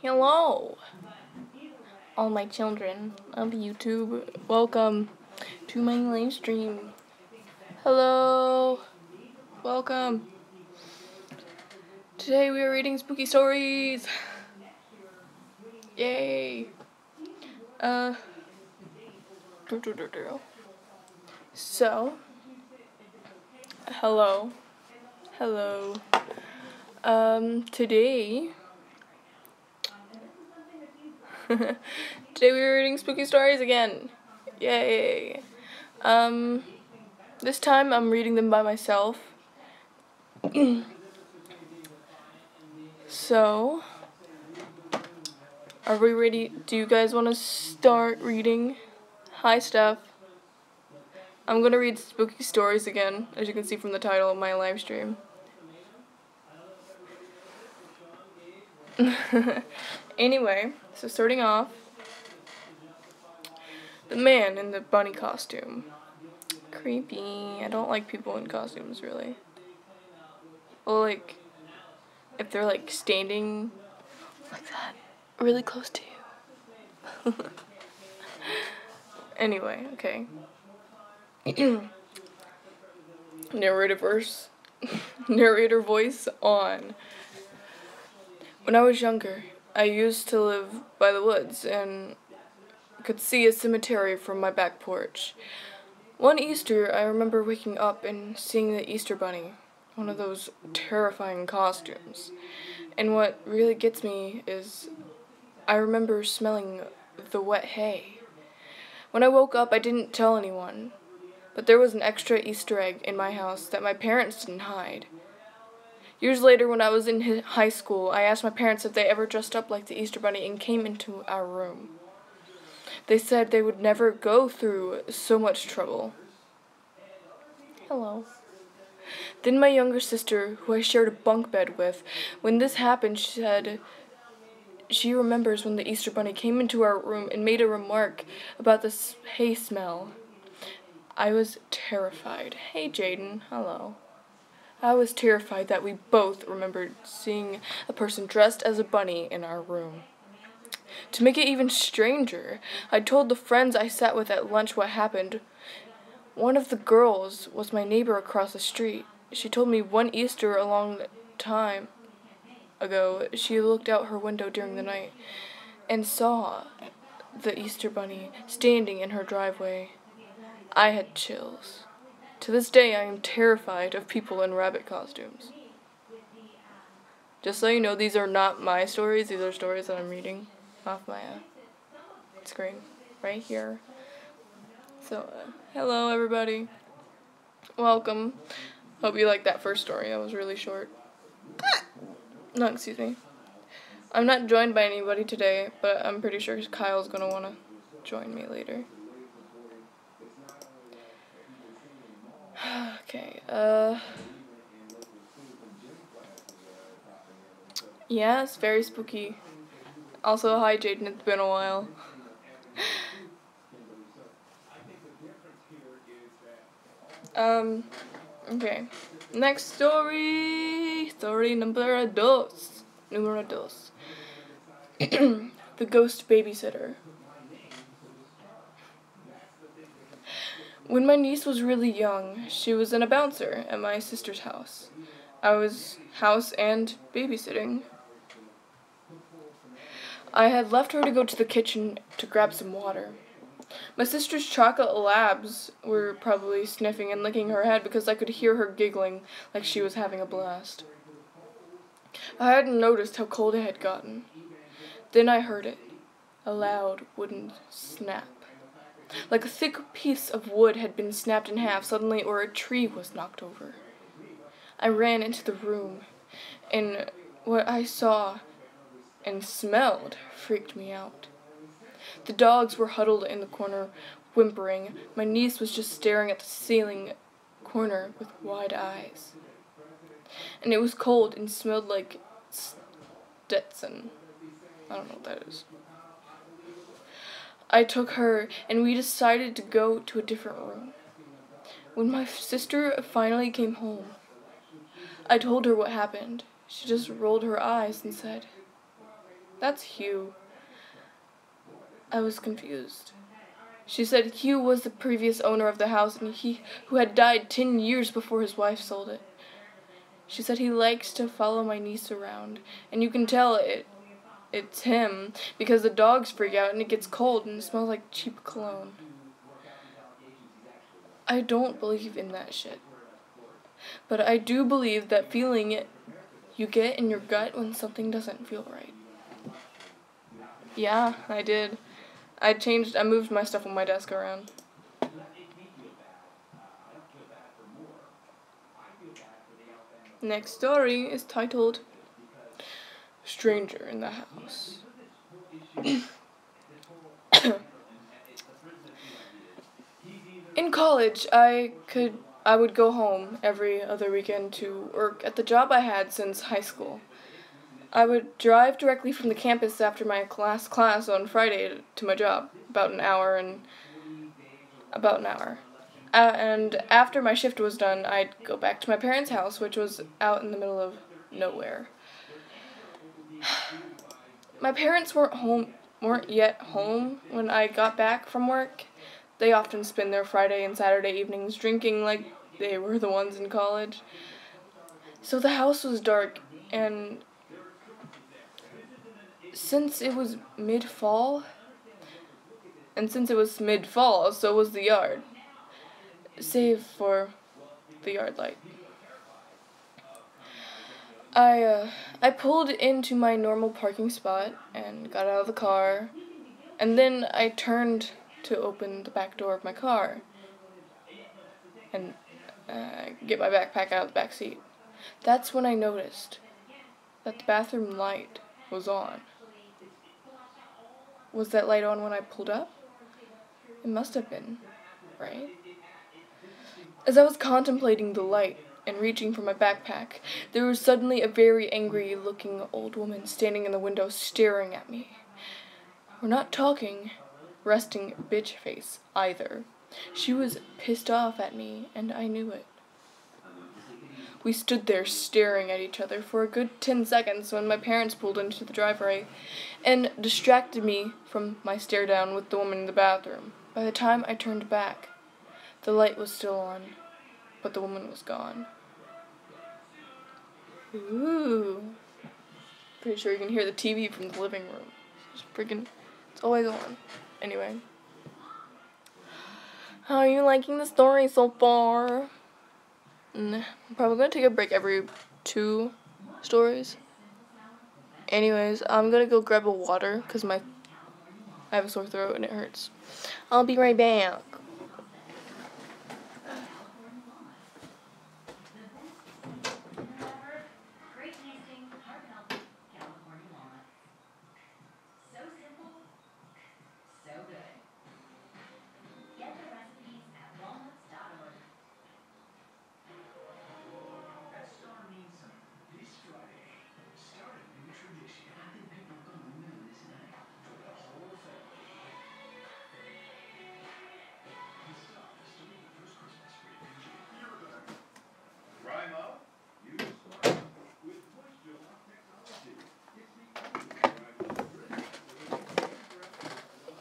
Hello, all my children of YouTube. Welcome to my live stream. Hello, welcome. Today we are reading spooky stories. Yay. So, hello. Today we're reading spooky stories again. Yay. This time I'm reading them by myself. So, are we ready? Do you guys want to start reading? Hi, Steph. I'm gonna read spooky stories again, as you can see from the title of my live stream. Anyway, so starting off, the man in the bunny costume. Creepy. I don't like people in costumes, really. Well, like, if they're, like, standing like that, really close to you. Anyway, okay. Narrator voice on. When I was younger, I used to live by the woods and could see a cemetery from my back porch. One Easter, I remember waking up and seeing the Easter Bunny, one of those terrifying costumes. And what really gets me is I remember smelling the wet hay. When I woke up, I didn't tell anyone, but there was an extra Easter egg in my house that my parents didn't hide. Years later, when I was in high school, I asked my parents if they ever dressed up like the Easter Bunny and came into our room. They said they would never go through so much trouble. Hello. Then my younger sister, who I shared a bunk bed with, when this happened, she said she remembers when the Easter Bunny came into our room and made a remark about the hay smell. I was terrified. Hey, Jaden. Hello. I was terrified that we both remembered seeing a person dressed as a bunny in our room. To make it even stranger, I told the friends I sat with at lunch what happened. One of the girls was my neighbor across the street. She told me one Easter a long time ago, she looked out her window during the night and saw the Easter Bunny standing in her driveway. I had chills. To this day, I am terrified of people in rabbit costumes. Just so you know, these are not my stories. These are stories that I'm reading off my screen right here. So, hello, everybody. Welcome. Hope you liked that first story. That was really short. No, excuse me. I'm not joined by anybody today, but I'm pretty sure Kyle's going to want to join me later. Okay, yeah, it's very spooky. Also, hi Jaden, it's been a while. Okay. Next story. Story numero dos. The Ghost Babysitter. When my niece was really young, she was in a bouncer at my sister's house. I was house and babysitting. I had left her to go to the kitchen to grab some water. My sister's chocolate labs were probably sniffing and licking her head because I could hear her giggling like she was having a blast. I hadn't noticed how cold it had gotten. Then I heard it, a loud wooden snap. Like a thick piece of wood had been snapped in half suddenly, or a tree was knocked over. I ran into the room, and what I saw and smelled freaked me out. The dogs were huddled in the corner, whimpering. My niece was just staring at the ceiling corner with wide eyes. And it was cold and smelled like Stetson. I don't know what that is. I took her, and we decided to go to a different room. When my sister finally came home, I told her what happened. She just rolled her eyes and said, That's Hugh. I was confused. She said Hugh was the previous owner of the house and who had died 10 years before his wife sold it. She said he likes to follow my niece around, and you can tell it's him because the dogs freak out and it gets cold and it smells like cheap cologne. I don't believe in that shit. But I do believe that feeling it you get in your gut when something doesn't feel right. Yeah, I did. I moved my stuff on my desk around. Next story is titled Stranger in the House. In college, I would go home every other weekend to work at the job I had since high school. I would drive directly from the campus after my class on Friday to my job, about an hour. And after my shift was done, I'd go back to my parents' house, which was out in the middle of nowhere. My parents weren't yet home when I got back from work. They often spend their Friday and Saturday evenings drinking like they were the ones in college. So the house was dark, and since it was mid-fall, so was the yard, save for the yard light. I pulled into my normal parking spot and got out of the car, and then I turned to open the back door of my car and get my backpack out of the back seat. That's when I noticed that the bathroom light was on. Was that light on when I pulled up? It must have been, right? As I was contemplating the light and reaching for my backpack, there was suddenly a very angry-looking old woman standing in the window staring at me. We're not talking resting bitch face either. She was pissed off at me, and I knew it. We stood there staring at each other for a good 10 seconds when my parents pulled into the driveway and distracted me from my stare down with the woman in the bathroom. By the time I turned back, the light was still on, but the woman was gone. Ooh. Pretty sure you can hear the TV from the living room. It's always on. Anyway. How are you liking the story so far? I'm probably going to take a break every 2 stories. Anyways, I'm going to go grab a water because I have a sore throat and it hurts. I'll be right back.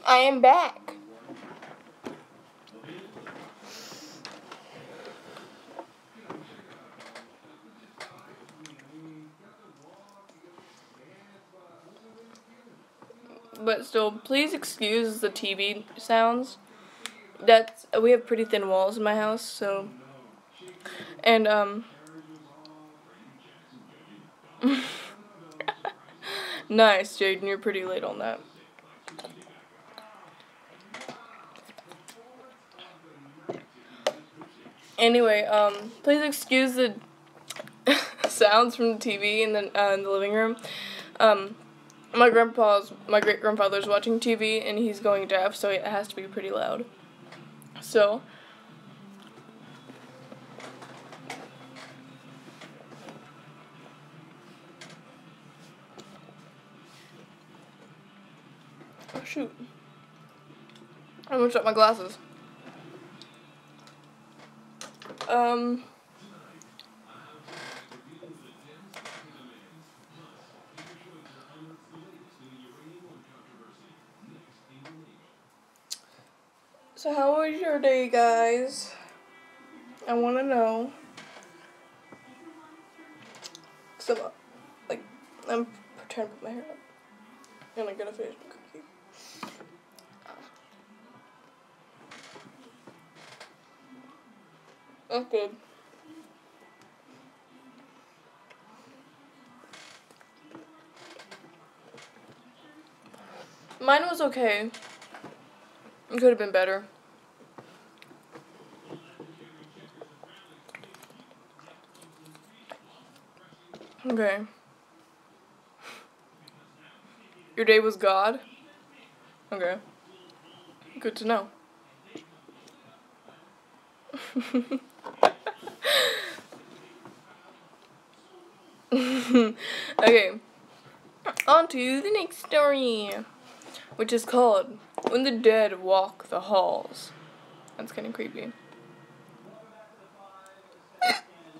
I am back. But still, please excuse the TV sounds. We have pretty thin walls in my house, so, and, nice, Jaden, you're pretty late on that. Anyway, please excuse the sounds from the TV in the living room. My great-grandfather's watching TV, and he's going deaf, so it has to be pretty loud. So, oh shoot, I almost dropped my glasses. So how was your day, guys? I want to know. So, I'm trying to put my hair up. And I gotta finish my cookie. That's good. Mine was okay. It could have been better. Okay. Your day was God? Okay. Good to know. Okay. On to the next story, which is called When the Dead Walk the Halls. That's kind of creepy.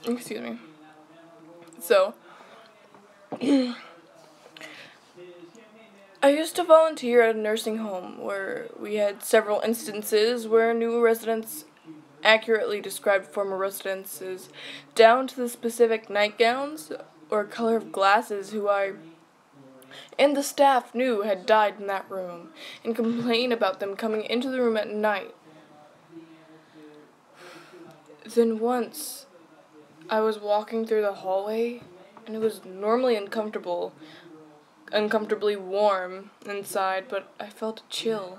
Excuse me. So, I used to volunteer at a nursing home where we had several instances where new residents accurately described former residences down to the specific nightgowns or color of glasses who I and the staff knew had died in that room and complained about them coming into the room at night. Then once I was walking through the hallway and it was normally uncomfortably warm inside, but I felt a chill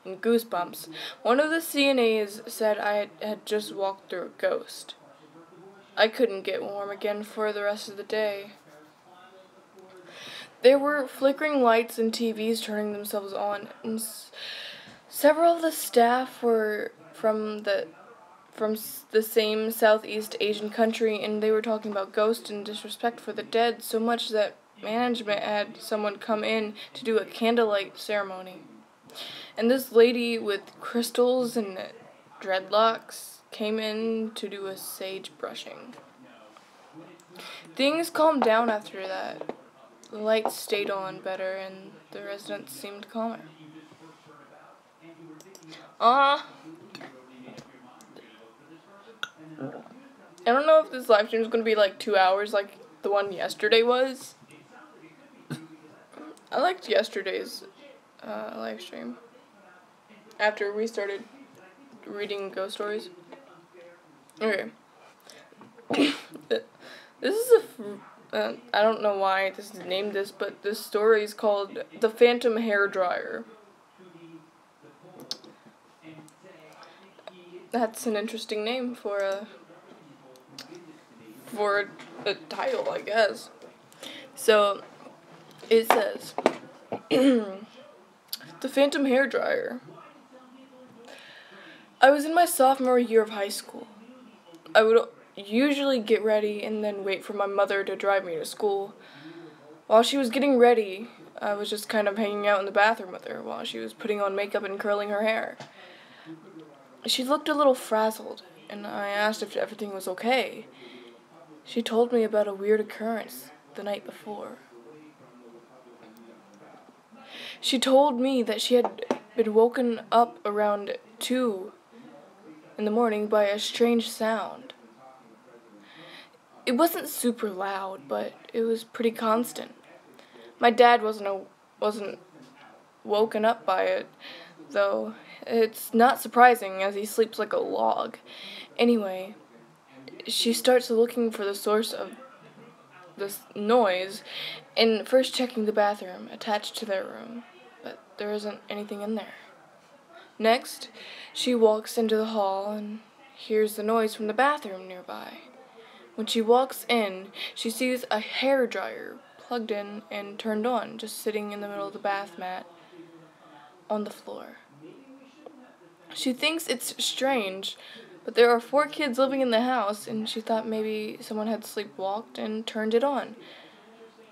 and goosebumps. One of the CNAs said I had just walked through a ghost. I couldn't get warm again for the rest of the day. There were flickering lights and TVs turning themselves on, and several of the staff were from the same Southeast Asian country, and they were talking about ghosts and disrespect for the dead so much that management had someone come in to do a candlelight ceremony. And this lady with crystals and dreadlocks came in to do a sage brushing. Things calmed down after that. The lights stayed on better and the residents seemed calmer. I don't know if this live stream is going to be like 2 hours like the one yesterday was. I liked yesterday's live stream. After we started reading ghost stories. Okay. This is I don't know why this is named this, but this story is called The Phantom Hairdryer. That's an interesting name for a title, I guess. So, it says, The Phantom Hairdryer. I was in my sophomore year of high school. I would usually get ready and then wait for my mother to drive me to school. While she was getting ready, I was just kind of hanging out in the bathroom with her while she was putting on makeup and curling her hair. She looked a little frazzled, and I asked if everything was okay. She told me about a weird occurrence the night before. She told me that she had been woken up around 2 in the morning by a strange sound. It wasn't super loud, but it was pretty constant. My dad wasn't woken up by it, though it's not surprising as he sleeps like a log. Anyway, she starts looking for the source of this noise and first checking the bathroom attached to their room, but there isn't anything in there. Next, she walks into the hall and hears the noise from the bathroom nearby. When she walks in, she sees a hairdryer plugged in and turned on, just sitting in the middle of the bath mat on the floor. She thinks it's strange, but there are 4 kids living in the house, and she thought maybe someone had sleepwalked and turned it on.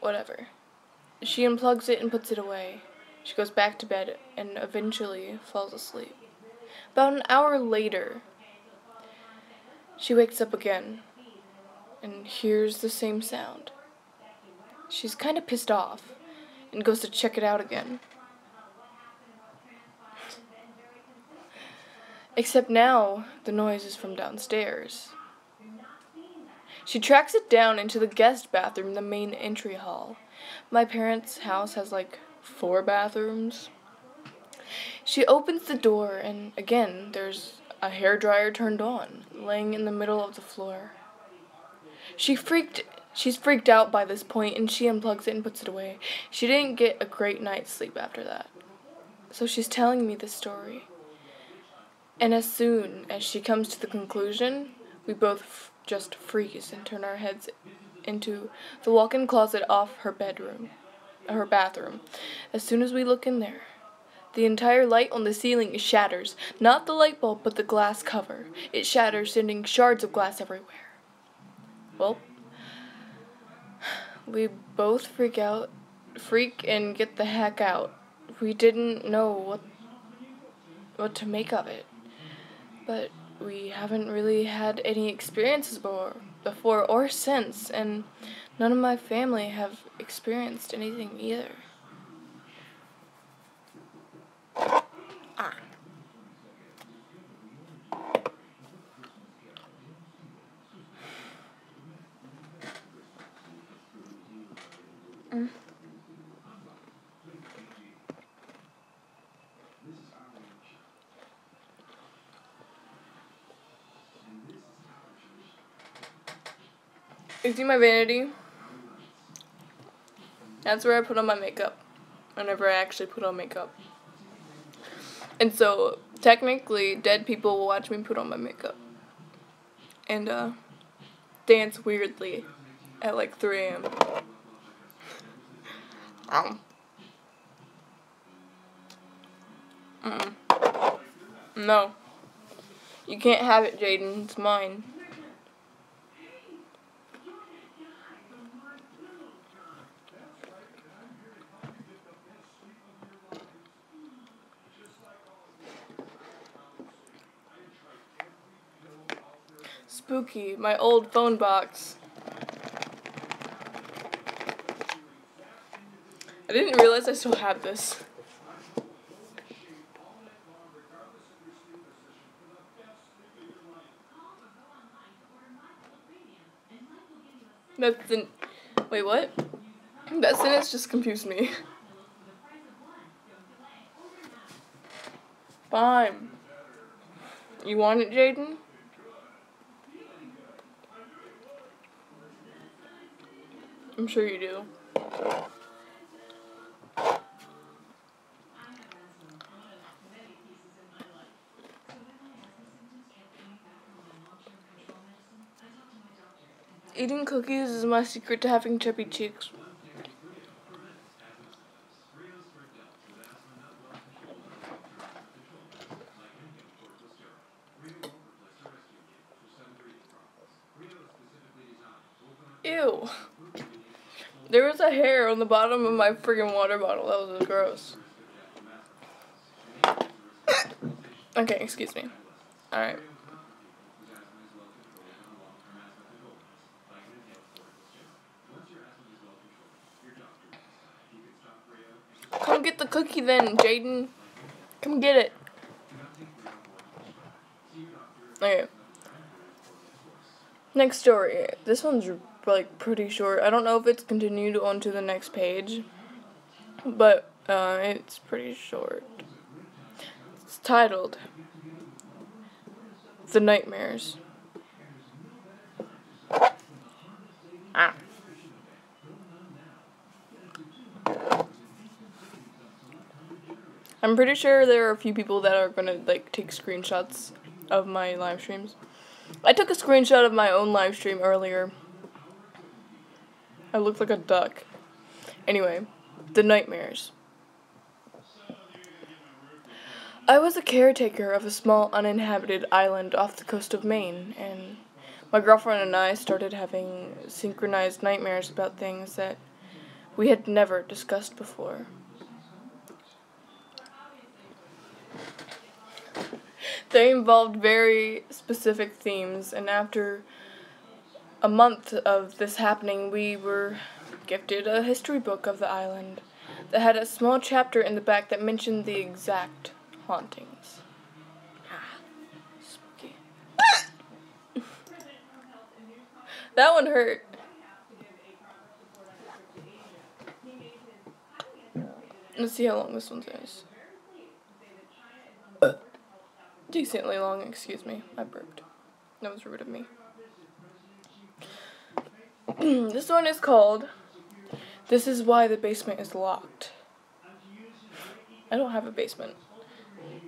Whatever. She unplugs it and puts it away. She goes back to bed and eventually falls asleep. About an hour later, she wakes up again and hears the same sound. She's kind of pissed off and goes to check it out again. Except now, the noise is from downstairs. She tracks it down into the guest bathroom, the main entry hall. My parents' house has like 4 bathrooms. She opens the door, and again, there's a hairdryer turned on, laying in the middle of the floor. She's freaked out by this point, and she unplugs it and puts it away. She didn't get a great night's sleep after that. So she's telling me this story. And as soon as she comes to the conclusion, we both just freeze and turn our heads into the walk-in closet off her bathroom. As soon as we look in there, the entire light on the ceiling shatters. Not the light bulb, but the glass cover. It shatters, sending shards of glass everywhere. Well, we both freak and get the heck out. We didn't know what to make of it. But we haven't really had any experiences before or since, and none of my family have experienced anything either. Ah. You see my vanity? That's where I put on my makeup. Whenever I actually put on makeup. And so, technically, dead people will watch me put on my makeup. And, dance weirdly at like 3 a.m. No. You can't have it, Jaden. It's mine. Spooky, my old phone box. I didn't realize I still had this. Wait, what? That sentence just confused me. Fine. You want it, Jaden? I'm sure you do. Eating cookies is my secret to having chubby cheeks. Ew. There was a hair on the bottom of my friggin' water bottle. That was gross. Okay, excuse me. Alright. Come get the cookie then, Jaden. Come get it. Okay. Next story. This one's like pretty short. I don't know if it's continued on to the next page, but it's pretty short. It's titled The Nightmares. I'm pretty sure there are a few people that are gonna like take screenshots of my live streams. I took a screenshot of my own live stream earlier. I looked like a duck. Anyway, The Nightmares. I was a caretaker of a small uninhabited island off the coast of Maine, and my girlfriend and I started having synchronized nightmares about things that we had never discussed before. They involved very specific themes, and after a month of this happening, we were gifted a history book of the island that had a small chapter in the back that mentioned the exact hauntings. That one hurt. Let's see how long this one is. Decently long, excuse me. I burped. That was rude of me. This one is called This Is Why the Basement is Locked. I don't have a basement.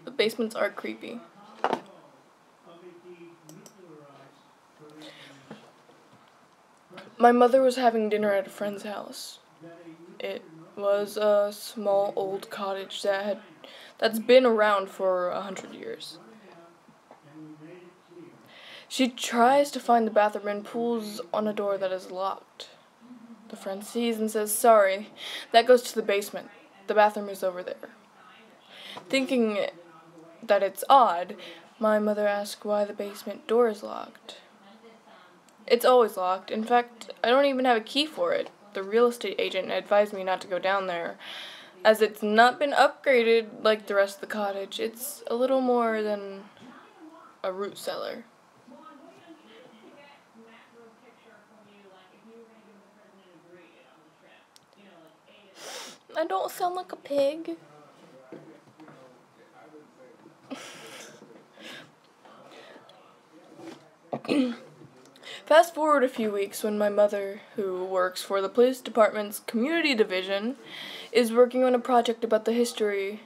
The basements are creepy. My mother was having dinner at a friend's house. It was a small old cottage that's been around for 100 years. She tries to find the bathroom and pulls on a door that is locked. The friend sees and says, "Sorry, that goes to the basement. The bathroom is over there." Thinking that it's odd, my mother asks why the basement door is locked. It's always locked. In fact, I don't even have a key for it. The real estate agent advised me not to go down there, as it's not been upgraded like the rest of the cottage. It's a little more than a root cellar. I don't sound like a pig. Fast forward a few weeks when my mother, who works for the police department's community division, is working on a project about the history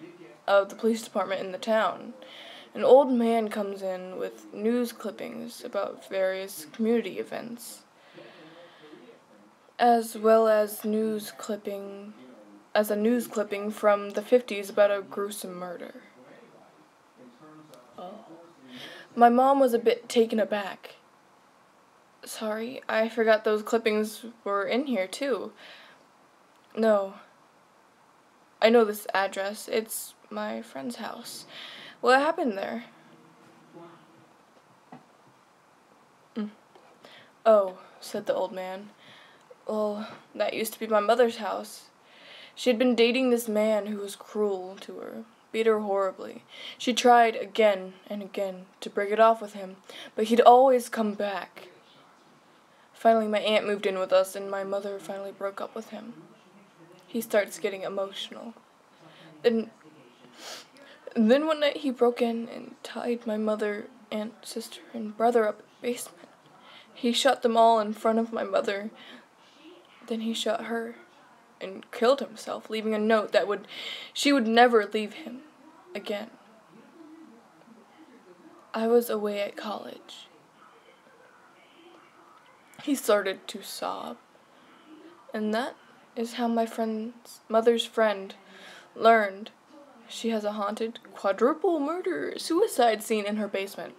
of the police department in the town. An old man comes in with news clippings about various community events, as well as a news clipping from the 50s about a gruesome murder. Oh. My mom was a bit taken aback. "Sorry, I forgot those clippings were in here, too." "No. I know this address. It's my friend's house. What happened there?" "Oh," said the old man. "Well, that used to be my mother's house. She had been dating this man who was cruel to her, beat her horribly. She tried again and again to break it off with him, but he'd always come back. Finally, my aunt moved in with us, and my mother finally broke up with him." He starts getting emotional. Then one night he broke in and tied my mother, aunt, sister, and brother up in the basement. He shot them all in front of my mother. Then he shot her and killed himself, leaving a note that she would never leave him again. I was away at college. He started to sob. And that is how my mother's friend learned she has a haunted quadruple murder suicide scene in her basement.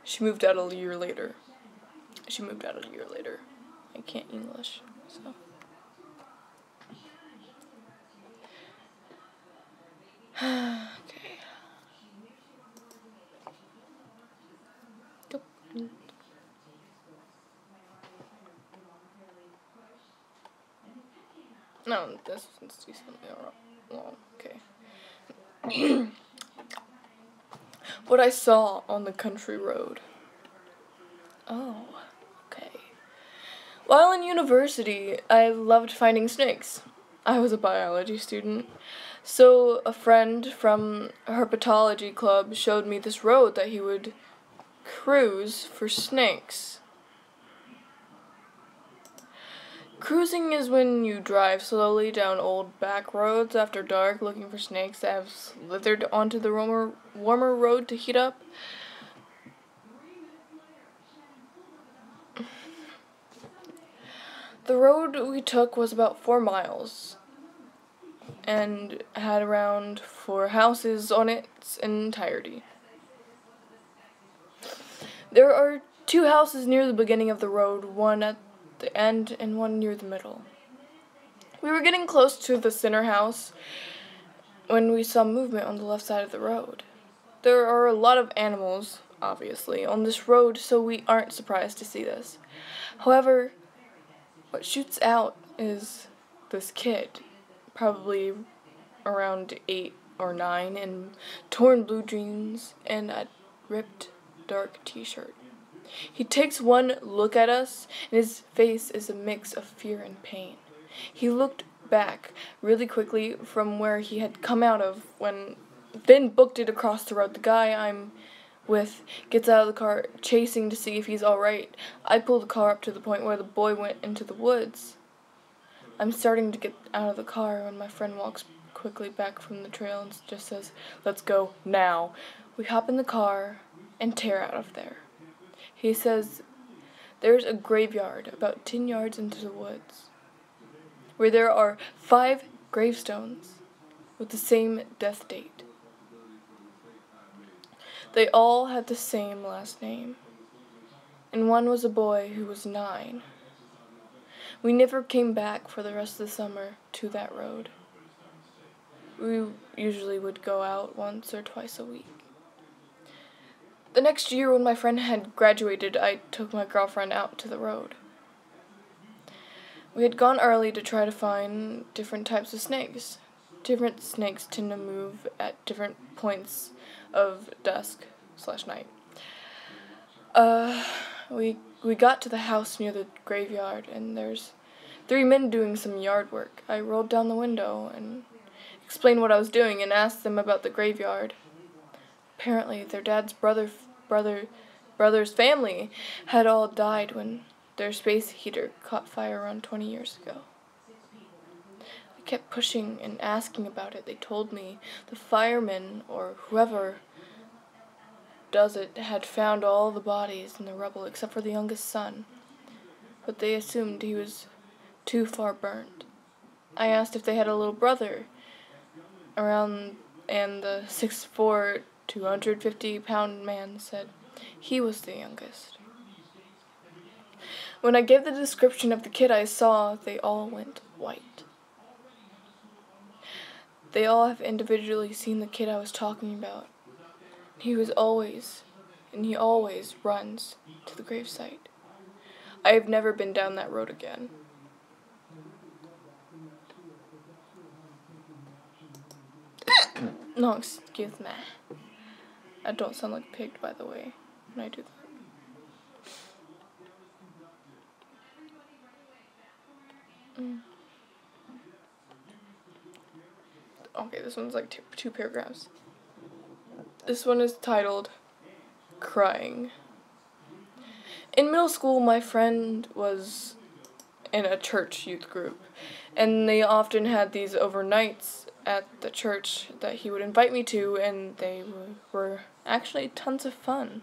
She moved out a year later. I can't English, so. Okay. No, this is decently long. Okay. What I saw on the country road. Oh, okay. While in university, I loved finding snakes. I was a biology student, so a friend from a herpetology club showed me this road that he would cruise for snakes. Cruising is when you drive slowly down old back roads after dark looking for snakes that have slithered onto the warmer road to heat up. The road we took was about 4 miles and had around 4 houses on its entirety. There are 2 houses near the beginning of the road, one at the end and one near the middle. We were getting close to the center house when we saw movement on the left side of the road. There are a lot of animals, obviously, on this road, so we aren't surprised to see this. However, what shoots out is this kid, probably around 8 or 9, in torn blue jeans and a ripped dark t-shirt. He takes one look at us, and his face is a mix of fear and pain. He looked back really quickly from where he had come out of, then booked it across the road. The guy I'm with gets out of the car, chasing to see if he's alright. I pull the car up to the point where the boy went into the woods. I'm starting to get out of the car when my friend walks quickly back from the trail and just says, "Let's go now." We hop in the car and tear out of there. He says there's a graveyard about 10 yards into the woods where there are 5 gravestones with the same death date. They all had the same last name, and one was a boy who was 9. We never came back for the rest of the summer to that road. We usually would go out once or twice a week. The next year, when my friend had graduated, I took my girlfriend out to the road. We had gone early to try to find different types of snakes. Different snakes tend to move at different points of dusk/night. We got to the house near the graveyard, and there's 3 men doing some yard work. I rolled down the window and explained what I was doing and asked them about the graveyard. Apparently, their dad's brother's family had all died when their space heater caught fire around 20 years ago. I kept pushing and asking about it. They told me the firemen, or whoever does it, had found all the bodies in the rubble except for the youngest son, but they assumed he was too far burnt. I asked if they had a little brother around, and the 6'4", 250-pound man said he was the youngest. When I gave the description of the kid I saw, they all went white. They all have individually seen the kid I was talking about. He always runs to the gravesite. I have never been down that road again. No, excuse me. I don't sound like a pig, by the way, when I do that. Okay, this one's like two paragraphs. This one is titled Crying. In middle school, my friend was in a church youth group, and they often had these overnights at the church that he would invite me to, and they were actually tons of fun.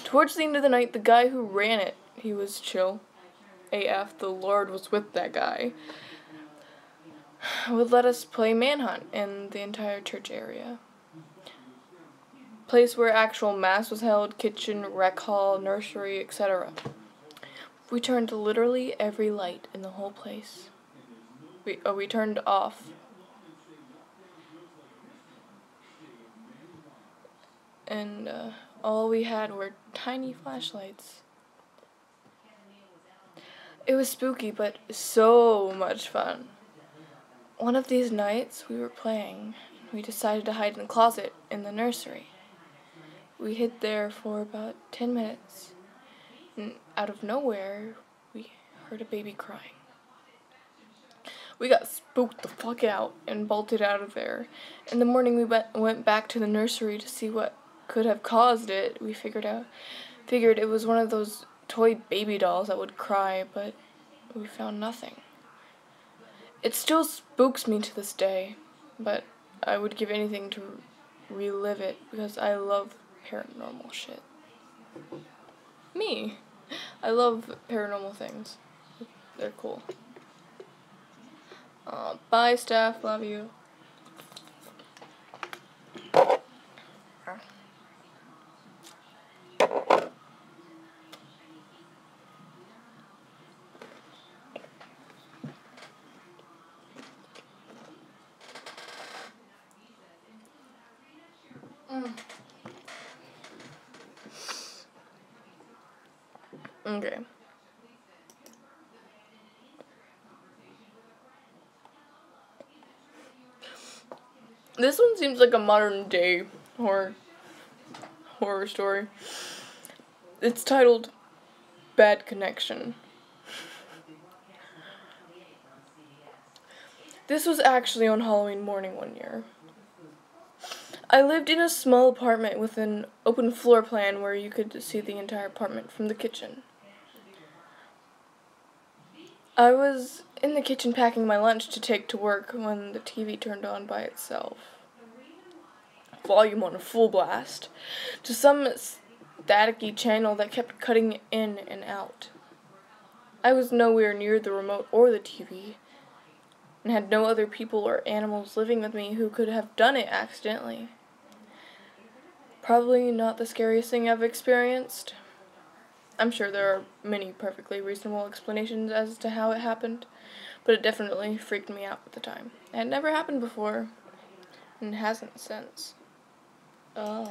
Towards the end of the night, the guy who ran it, he was chill AF, the Lord was with that guy, would let us play manhunt in the entire church area. Place where actual mass was held, kitchen, rec hall, nursery, etc. We turned literally every light in the whole place. We turned off. And all we had were tiny flashlights. It was spooky, but so much fun. One of these nights we were playing. We decided to hide in the closet in the nursery. We hid there for about 10 minutes, and out of nowhere, we heard a baby crying. We got spooked the fuck out and bolted out of there. In the morning, we went back to the nursery to see what could have caused it. We figured it was one of those toy baby dolls that would cry, but we found nothing. It still spooks me to this day, but I would give anything to relive it because I love paranormal shit. Me. I love paranormal things. They're cool. Bye, Steph. Love you. Okay. This one seems like a modern day horror story. It's titled Bad Connection. This was actually on Halloween morning one year. I lived in a small apartment with an open floor plan where you could see the entire apartment from the kitchen. I was in the kitchen packing my lunch to take to work when the TV turned on by itself. Volume on full blast, to some staticky channel that kept cutting in and out. I was nowhere near the remote or the TV, and had no other people or animals living with me who could have done it accidentally. Probably not the scariest thing I've experienced. I'm sure there are many perfectly reasonable explanations as to how it happened, but it definitely freaked me out at the time. It had never happened before, and hasn't since. Oh.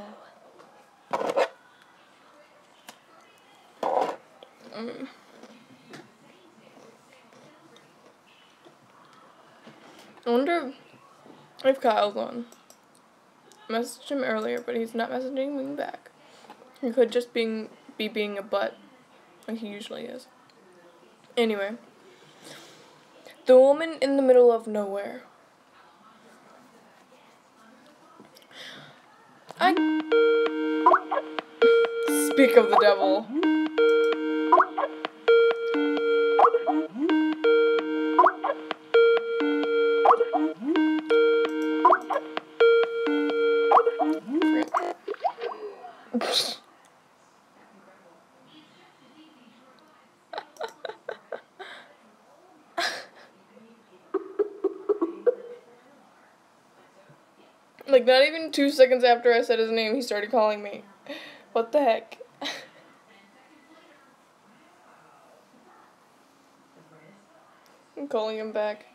I wonder if Kyle's on. I messaged him earlier, but he's not messaging me back. He could just be being a butt, like he usually is. Anyway. The woman in the middle of nowhere. Speak of the devil. Like, not even 2 seconds after I said his name, he started calling me. What the heck? I'm calling him back.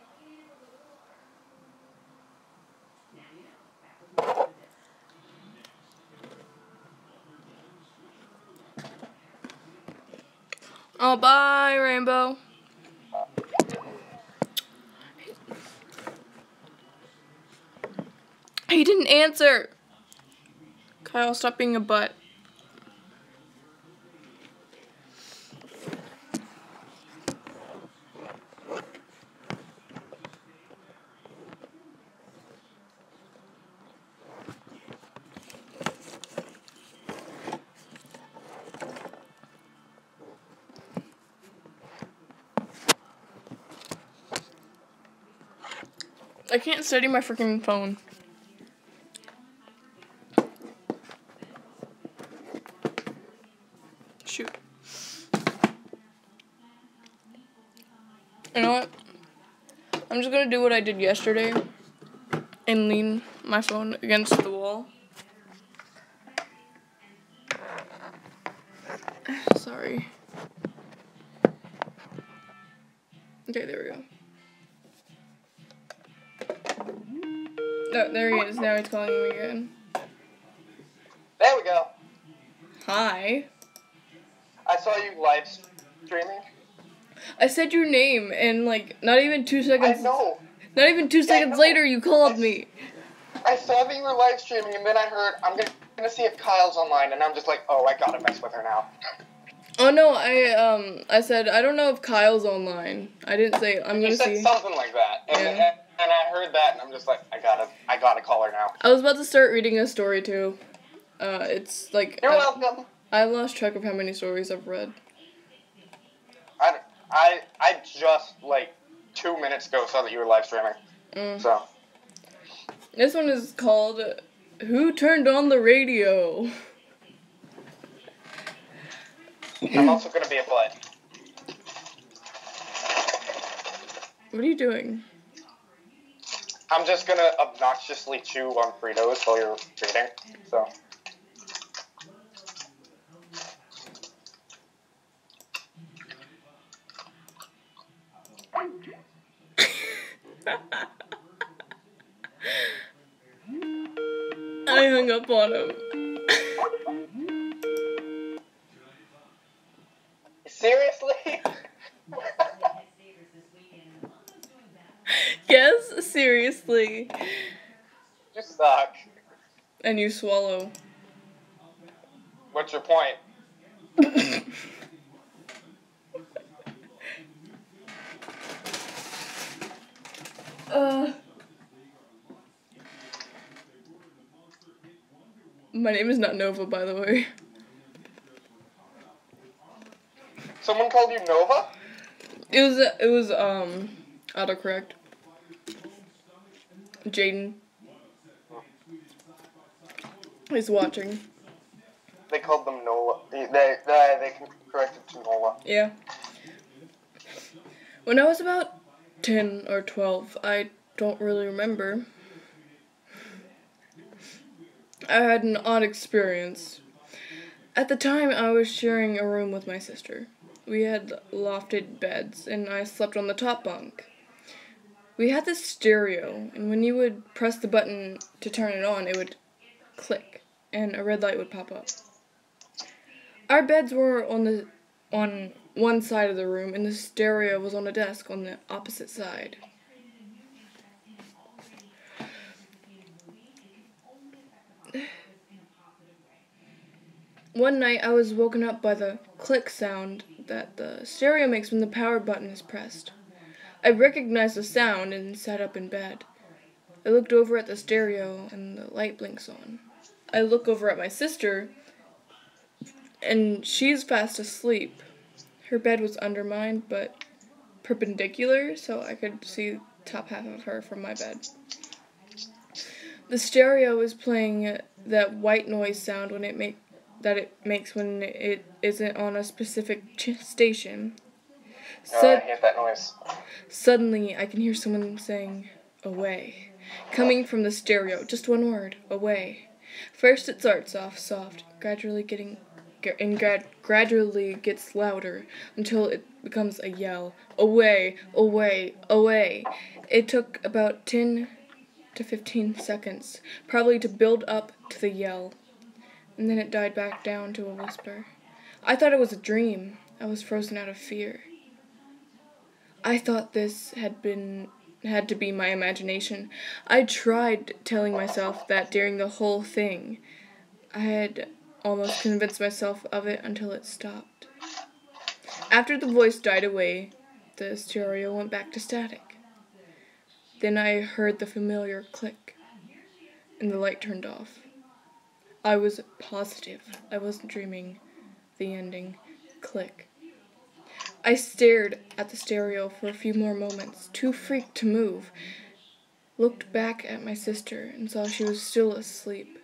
Oh, bye, Rainbow. He didn't answer. Kyle, stop being a butt. I can't steady my freaking phone. Shoot. You know what? I'm just gonna do what I did yesterday and lean my phone against the wall. Sorry. Okay, there we go. Oh, there he is. Now he's calling me again. There we go. Hi. I saw you live streaming. I said your name, and like not even 2 seconds. I know. Not even 2 seconds later, you called me. I saw that you were live streaming, and then I heard I'm gonna see if Kyle's online, and I'm just like, oh, I gotta mess with her now. Oh no, I said I don't know if Kyle's online. I didn't say I'm gonna see. You said something like that, and I heard that, and I'm just like, I gotta call her now. I was about to start reading a story too. It's like You're welcome. I lost track of how many stories I've read. I just like 2 minutes ago saw that you were live streaming. So this one is called "Who Turned on the Radio?" I'm also gonna be a butt. What are you doing? I'm just gonna obnoxiously chew on Fritos while you're reading. So. I hung up on him. Seriously? Yes, seriously. You suck. And you swallow. What's your point? My name is not Nova, by the way. Someone called you Nova? It was autocorrect. Jaden is watching. They called them Nola. They corrected to Nola. Yeah. When I was about 10 or 12, I don't really remember. I had an odd experience. At the time, I was sharing a room with my sister. We had lofted beds, and I slept on the top bunk. We had this stereo, and when you would press the button to turn it on, it would click, and a red light would pop up. Our beds were on one side of the room, and the stereo was on a desk on the opposite side. One night, I was woken up by the click sound that the stereo makes when the power button is pressed. I recognized the sound and sat up in bed. I looked over at the stereo, and the light blinks on. I look over at my sister, and she's fast asleep. Her bed was under mine, but perpendicular, so I could see the top half of her from my bed. The stereo was playing that white noise sound when it makes when it isn't on a specific station. I hate that noise. Suddenly, I can hear someone saying, "Away," coming from the stereo. Just one word, "away." First, it starts off soft, gradually gets louder until it becomes a yell. "Away, away, away." It took about 10 to 15 seconds, probably to build up to the yell, and then it died back down to a whisper. I thought it was a dream. I was frozen out of fear. I thought this had to be my imagination. I tried telling myself that during the whole thing. I had almost convinced myself of it until it stopped. After the voice died away, the stereo went back to static. Then I heard the familiar click, and the light turned off. I was positive I wasn't dreaming. The ending. Click. I stared at the stereo for a few more moments, too freaked to move. Looked back at my sister and saw she was still asleep.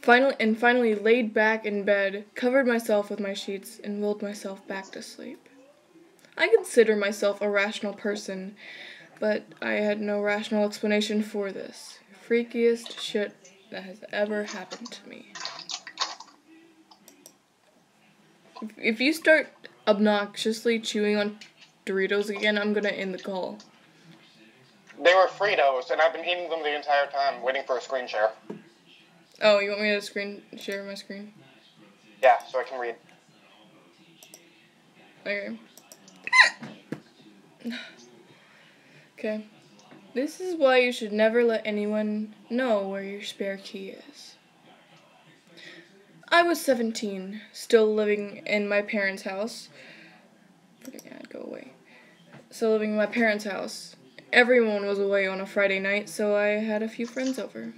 Finally laid back in bed, covered myself with my sheets, and willed myself back to sleep. I consider myself a rational person, but I had no rational explanation for this. Freakiest shit that has ever happened to me. If you start obnoxiously chewing on Doritos again, I'm gonna end the call. They were Fritos, and I've been eating them the entire time, waiting for a screen share. Oh, you want me to share my screen? Yeah, so I can read. Okay. Okay. This is why you should never let anyone know where your spare key is. I was 17, still living in my parents' house. Go away. Still living in my parents' house. Everyone was away on a Friday night, so I had a few friends over.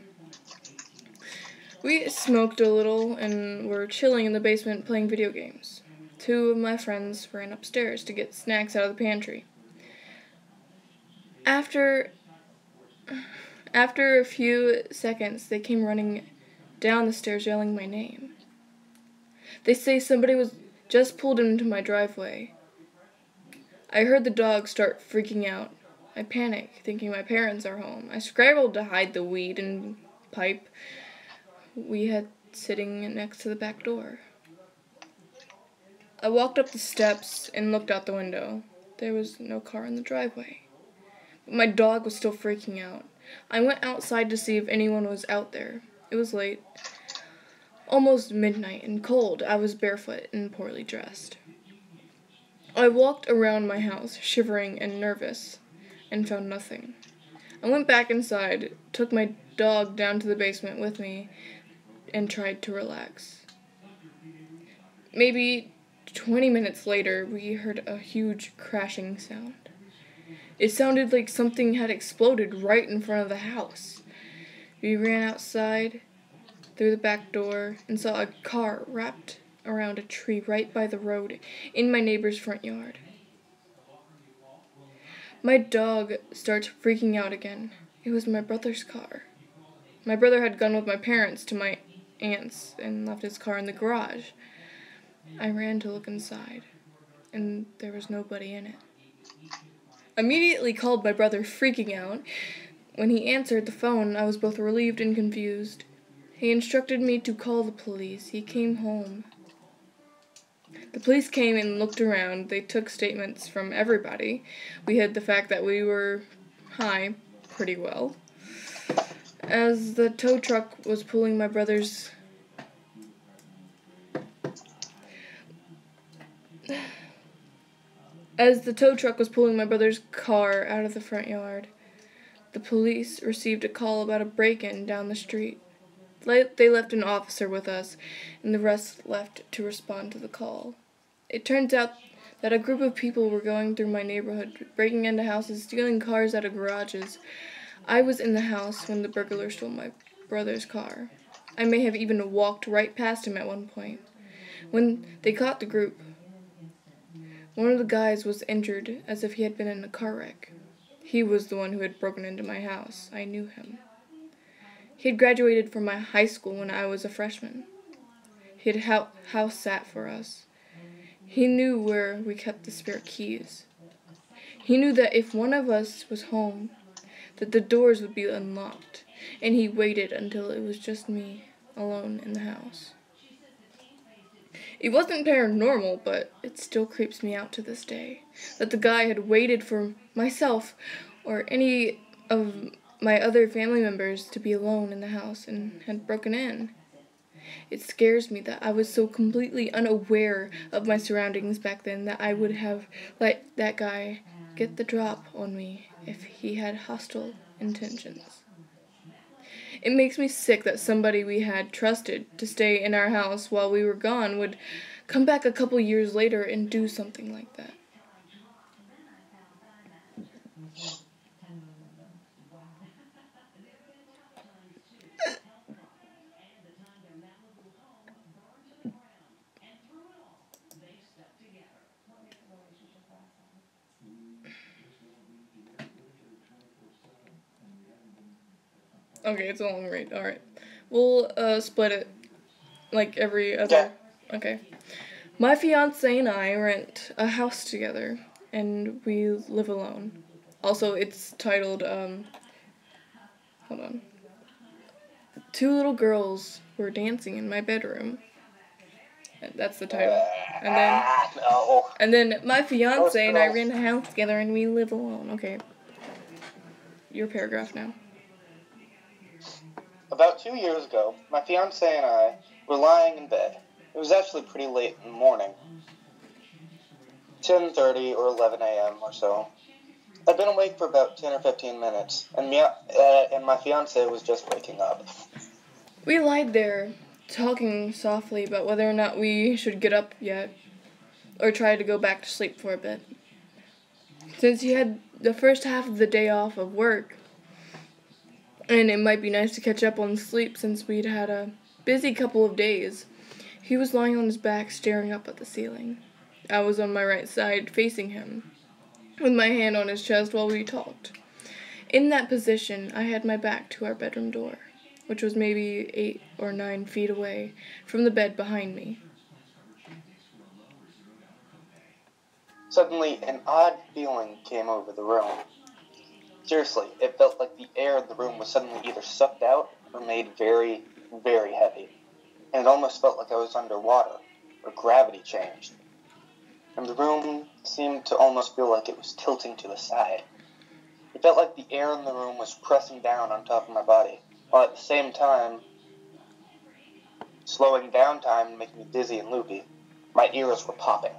We smoked a little and were chilling in the basement playing video games. Two of my friends ran upstairs to get snacks out of the pantry. After a few seconds, they came running down the stairs yelling my name. They say somebody was just pulled into my driveway. I heard the dog start freaking out. I panic, thinking my parents are home. I scrambled to hide the weed and pipe we had sitting next to the back door. I walked up the steps and looked out the window. There was no car in the driveway. But my dog was still freaking out. I went outside to see if anyone was out there. It was late. Almost midnight and cold. I was barefoot and poorly dressed. I walked around my house, shivering and nervous, and found nothing. I went back inside, took my dog down to the basement with me, and tried to relax. Maybe 20 minutes later, we heard a huge crashing sound. It sounded like something had exploded right in front of the house. We ran outside through the back door and saw a car wrapped around a tree right by the road in my neighbor's front yard. My dog starts freaking out again. It was my brother's car. My brother had gone with my parents to my aunt's and left his car in the garage. I ran to look inside, and there was nobody in it. Immediately called my brother, freaking out. When he answered the phone, I was both relieved and confused. He instructed me to call the police. He came home. The police came and looked around. They took statements from everybody. We hid the fact that we were high pretty well. As the tow truck was pulling my brother's car out of the front yard, the police received a call about a break-in down the street. They left an officer with us, and the rest left to respond to the call. It turns out that a group of people were going through my neighborhood, breaking into houses, stealing cars out of garages. I was in the house when the burglar stole my brother's car. I may have even walked right past him at one point. When they caught the group, one of the guys was injured as if he had been in a car wreck. He was the one who had broken into my house. I knew him. He had graduated from my high school when I was a freshman. He had house sat for us. He knew where we kept the spare keys. He knew that if one of us was home, that the doors would be unlocked, and he waited until it was just me alone in the house. It wasn't paranormal, but it still creeps me out to this day, that the guy had waited for myself or any of my other family members to be alone in the house and had broken in. It scares me that I was so completely unaware of my surroundings back then that I would have let that guy get the drop on me if he had hostile intentions. It makes me sick that somebody we had trusted to stay in our house while we were gone would come back a couple years later and do something like that. Okay, it's a long read. Alright. We'll split it like every other. Yeah. Okay. My fiance and I rent a house together, and we live alone. Also, it's titled, hold on. Two little girls were dancing in my bedroom. That's the title. And then my fiance and I rent a house together, and we live alone. Okay. Your paragraph now. About 2 years ago, my fiance and I were lying in bed. It was actually pretty late in the morning, 10:30 or 11 a.m. or so. I'd been awake for about 10 or 15 minutes, and my fiance was just waking up. We lied there, talking softly about whether or not we should get up yet, or try to go back to sleep for a bit. Since he had the first half of the day off of work, and it might be nice to catch up on sleep since we'd had a busy couple of days, he was lying on his back staring up at the ceiling. I was on my right side facing him, with my hand on his chest while we talked. In that position, I had my back to our bedroom door, which was maybe 8 or 9 feet away from the bed behind me. Suddenly, an odd feeling came over the room. Seriously, it felt like the air in the room was suddenly either sucked out or made very, very heavy. And it almost felt like I was underwater, or gravity changed. And the room seemed to almost feel like it was tilting to the side. It felt like the air in the room was pressing down on top of my body, while at the same time slowing down time and making me dizzy and loopy. My ears were popping.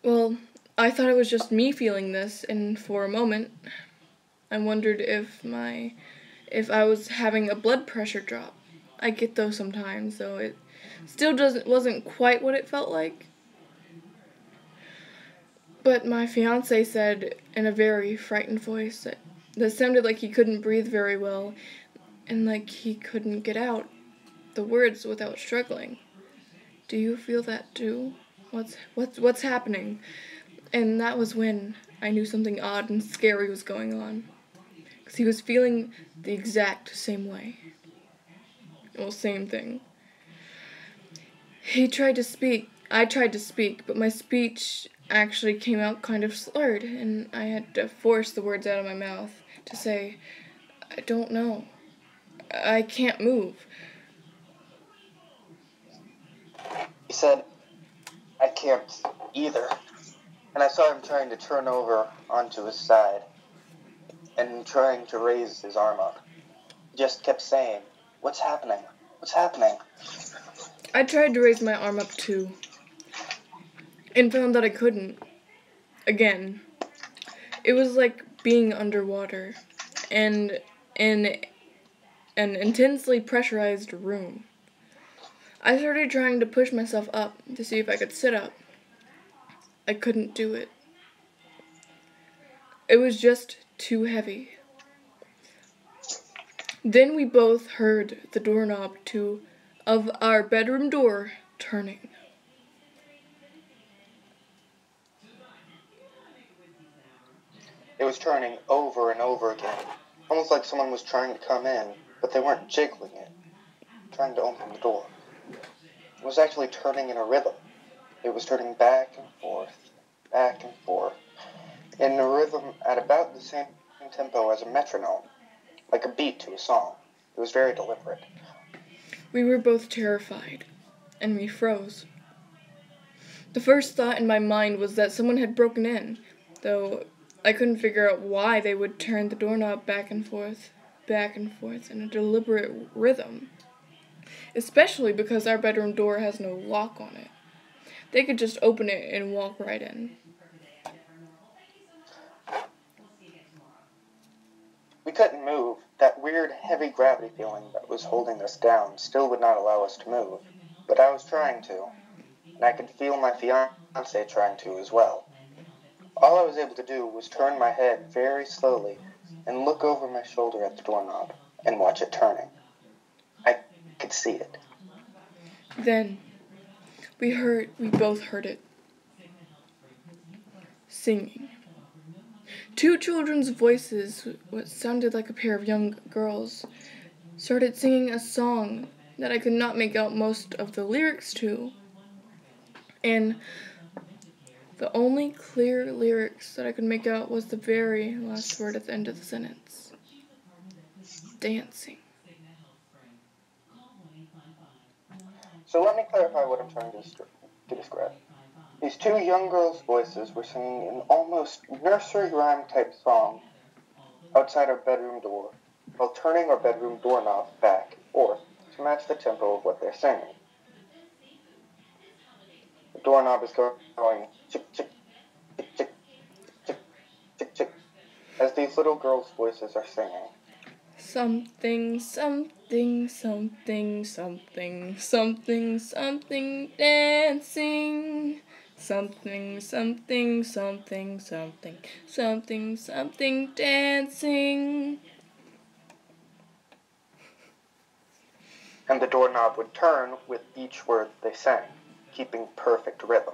Well, I thought it was just me feeling this, and for a moment, I wondered if I was having a blood pressure drop. I get those sometimes, though it still wasn't quite what it felt like. But my fiance said in a very frightened voice that sounded like he couldn't breathe very well, and like he couldn't get out the words without struggling. Do you feel that too? What's happening? And that was when I knew something odd and scary was going on. Because he was feeling the exact same way. Well, same thing. He tried to speak. I tried to speak, but my speech actually came out kind of slurred, and I had to force the words out of my mouth to say, I don't know. I can't move. He said, I can't either. And I saw him trying to turn over onto his side and trying to raise his arm up. He just kept saying, what's happening? What's happening? I tried to raise my arm up too, and found that I couldn't. Again. It was like being underwater, and in an intensely pressurized room. I started trying to push myself up to see if I could sit up. I couldn't do it. It was just too heavy. Then we both heard the doorknob of our bedroom door turning. It was turning over and over again, almost like someone was trying to come in, but they weren't jiggling it, trying to open the door. It was actually turning in a rhythm. It was turning back and forth, in a rhythm at about the same tempo as a metronome, like a beat to a song. It was very deliberate. We were both terrified, and we froze. The first thought in my mind was that someone had broken in, though I couldn't figure out why they would turn the doorknob back and forth in a deliberate rhythm. Especially because our bedroom door has no lock on it. They could just open it and walk right in. We couldn't move. That weird, heavy gravity feeling that was holding us down still would not allow us to move. But I was trying to, and I could feel my fiancé trying to as well. All I was able to do was turn my head very slowly and look over my shoulder at the doorknob and watch it turning. I could see it. Then, we both heard it. Singing. Two children's voices, what sounded like a pair of young girls, started singing a song that I could not make out most of the lyrics to. And the only clear lyrics that I could make out was the very last word at the end of the sentence. Dancing. So let me clarify what I'm trying to describe. These two young girls' voices were singing an almost nursery rhyme type song outside our bedroom door, while turning our bedroom doorknob back and forth to match the tempo of what they're singing. The doorknob is going chick chick chick chick chick chick chick as these little girls' voices are singing. Something, something, something, something, something, something, dancing. Something, something, something, something, something, something, dancing. And the doorknob would turn with each word they sang, keeping perfect rhythm.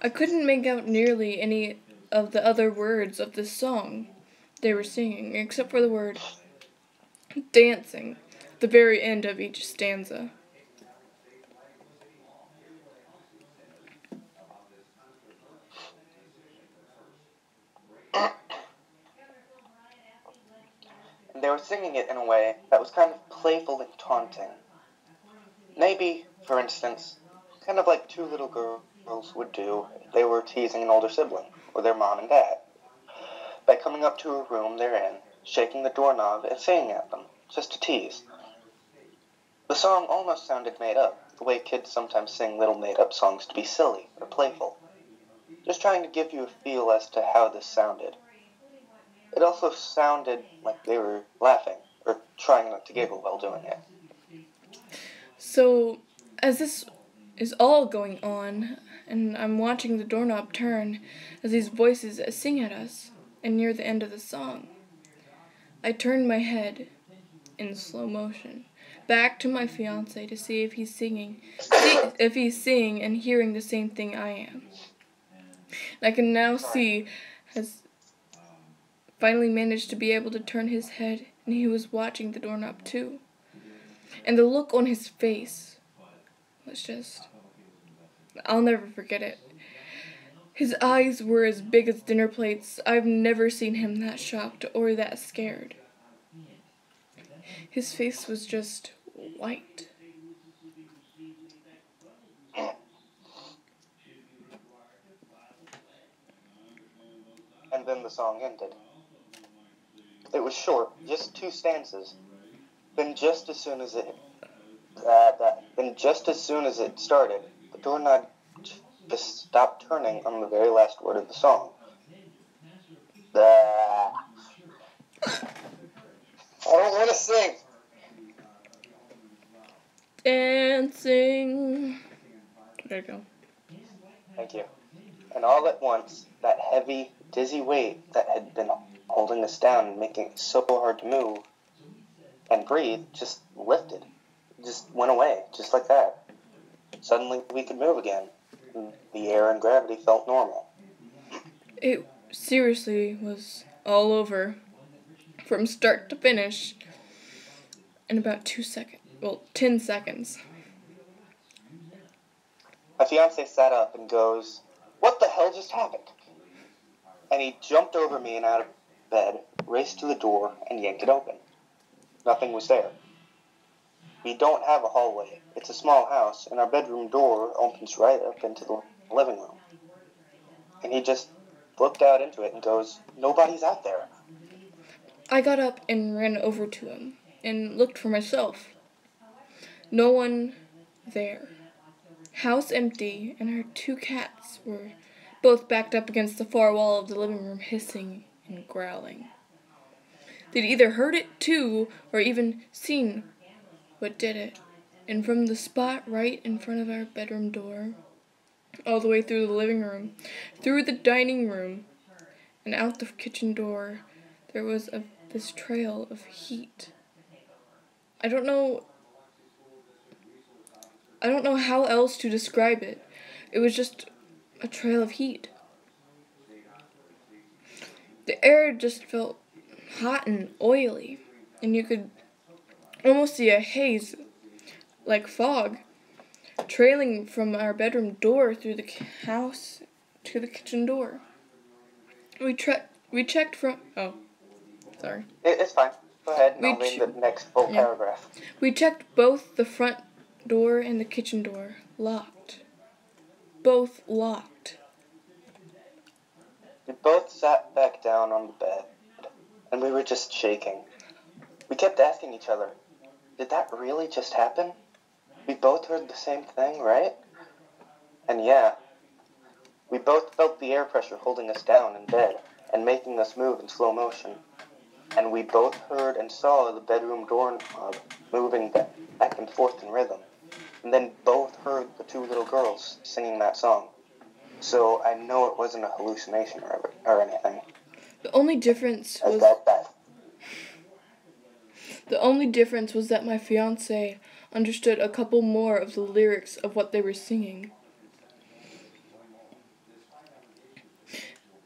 I couldn't make out nearly any of the other words of this song they were singing, except for the word dancing, the very end of each stanza. And they were singing it in a way that was kind of playful and taunting. Maybe, for instance, kind of like two little girls would do if they were teasing an older sibling, or their mom and dad, by coming up to a room they're in, shaking the doorknob and singing at them, just to tease. The song almost sounded made up, the way kids sometimes sing little made-up songs to be silly or playful. Just trying to give you a feel as to how this sounded. It also sounded like they were laughing, or trying not to giggle while doing it. So, as this is all going on, and I'm watching the doorknob turn as these voices sing at us, and near the end of the song, I turned my head in slow motion, back to my fiancé to see if he's singing, and hearing the same thing I am. And I can now see has finally managed to be able to turn his head, and he was watching the doorknob too. And the look on his face was just, I'll never forget it. His eyes were as big as dinner plates. I've never seen him that shocked or that scared. His face was just white. And then the song ended. It was short, just 2 stanzas. Then just as soon as it started, the doorknob just stopped turning on the very last word of the song. I don't want to sing. Dancing. There you go. Thank you. And all at once, that heavy, dizzy weight that had been holding us down and making it so hard to move and breathe just lifted. It just went away, just like that. Suddenly we could move again. And the air and gravity felt normal. It seriously was all over, from start to finish, in about 10 seconds. My fiancé sat up and goes, "What the hell just happened?" And he jumped over me and out of bed, raced to the door, and yanked it open. Nothing was there. We don't have a hallway. It's a small house, and our bedroom door opens right up into the living room. And he just looked out into it and goes, "Nobody's out there." I got up and ran over to him and looked for myself. No one there. House empty, and our 2 cats were both backed up against the far wall of the living room, hissing and growling. They'd either heard it too, or even seen what did it. And from the spot right in front of our bedroom door, all the way through the living room, through the dining room, and out the kitchen door, there was this trail of heat. I don't know how else to describe it. It was just a trail of heat. The air just felt hot and oily, and you could almost see a haze, like fog, trailing from our bedroom door through the house to the kitchen door. We checked from... Oh, sorry. It's fine. Go ahead, and I'll read the next full paragraph. We checked both the front door and the kitchen door. Locked. Both locked. We both sat back down on the bed, and we were just shaking. We kept asking each other, did that really just happen? We both heard the same thing, right? And yeah, we both felt the air pressure holding us down in bed and making us move in slow motion. And we both heard and saw the bedroom doorknob moving back and forth in rhythm. And then both heard the 2 little girls singing that song. So I know it wasn't a hallucination or anything. The only difference was that my fiancé understood a couple more of the lyrics of what they were singing.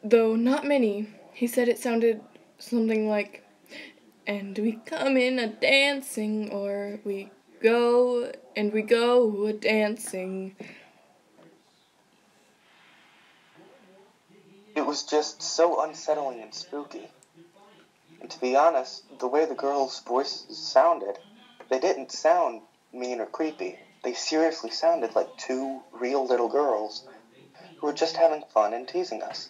Though not many, he said it sounded something like, "And we come in a dancing," or "We go and we go a dancing." It was just so unsettling and spooky. And to be honest, the way the girls' voices sounded, they didn't sound mean or creepy. They seriously sounded like 2 real little girls who were just having fun and teasing us.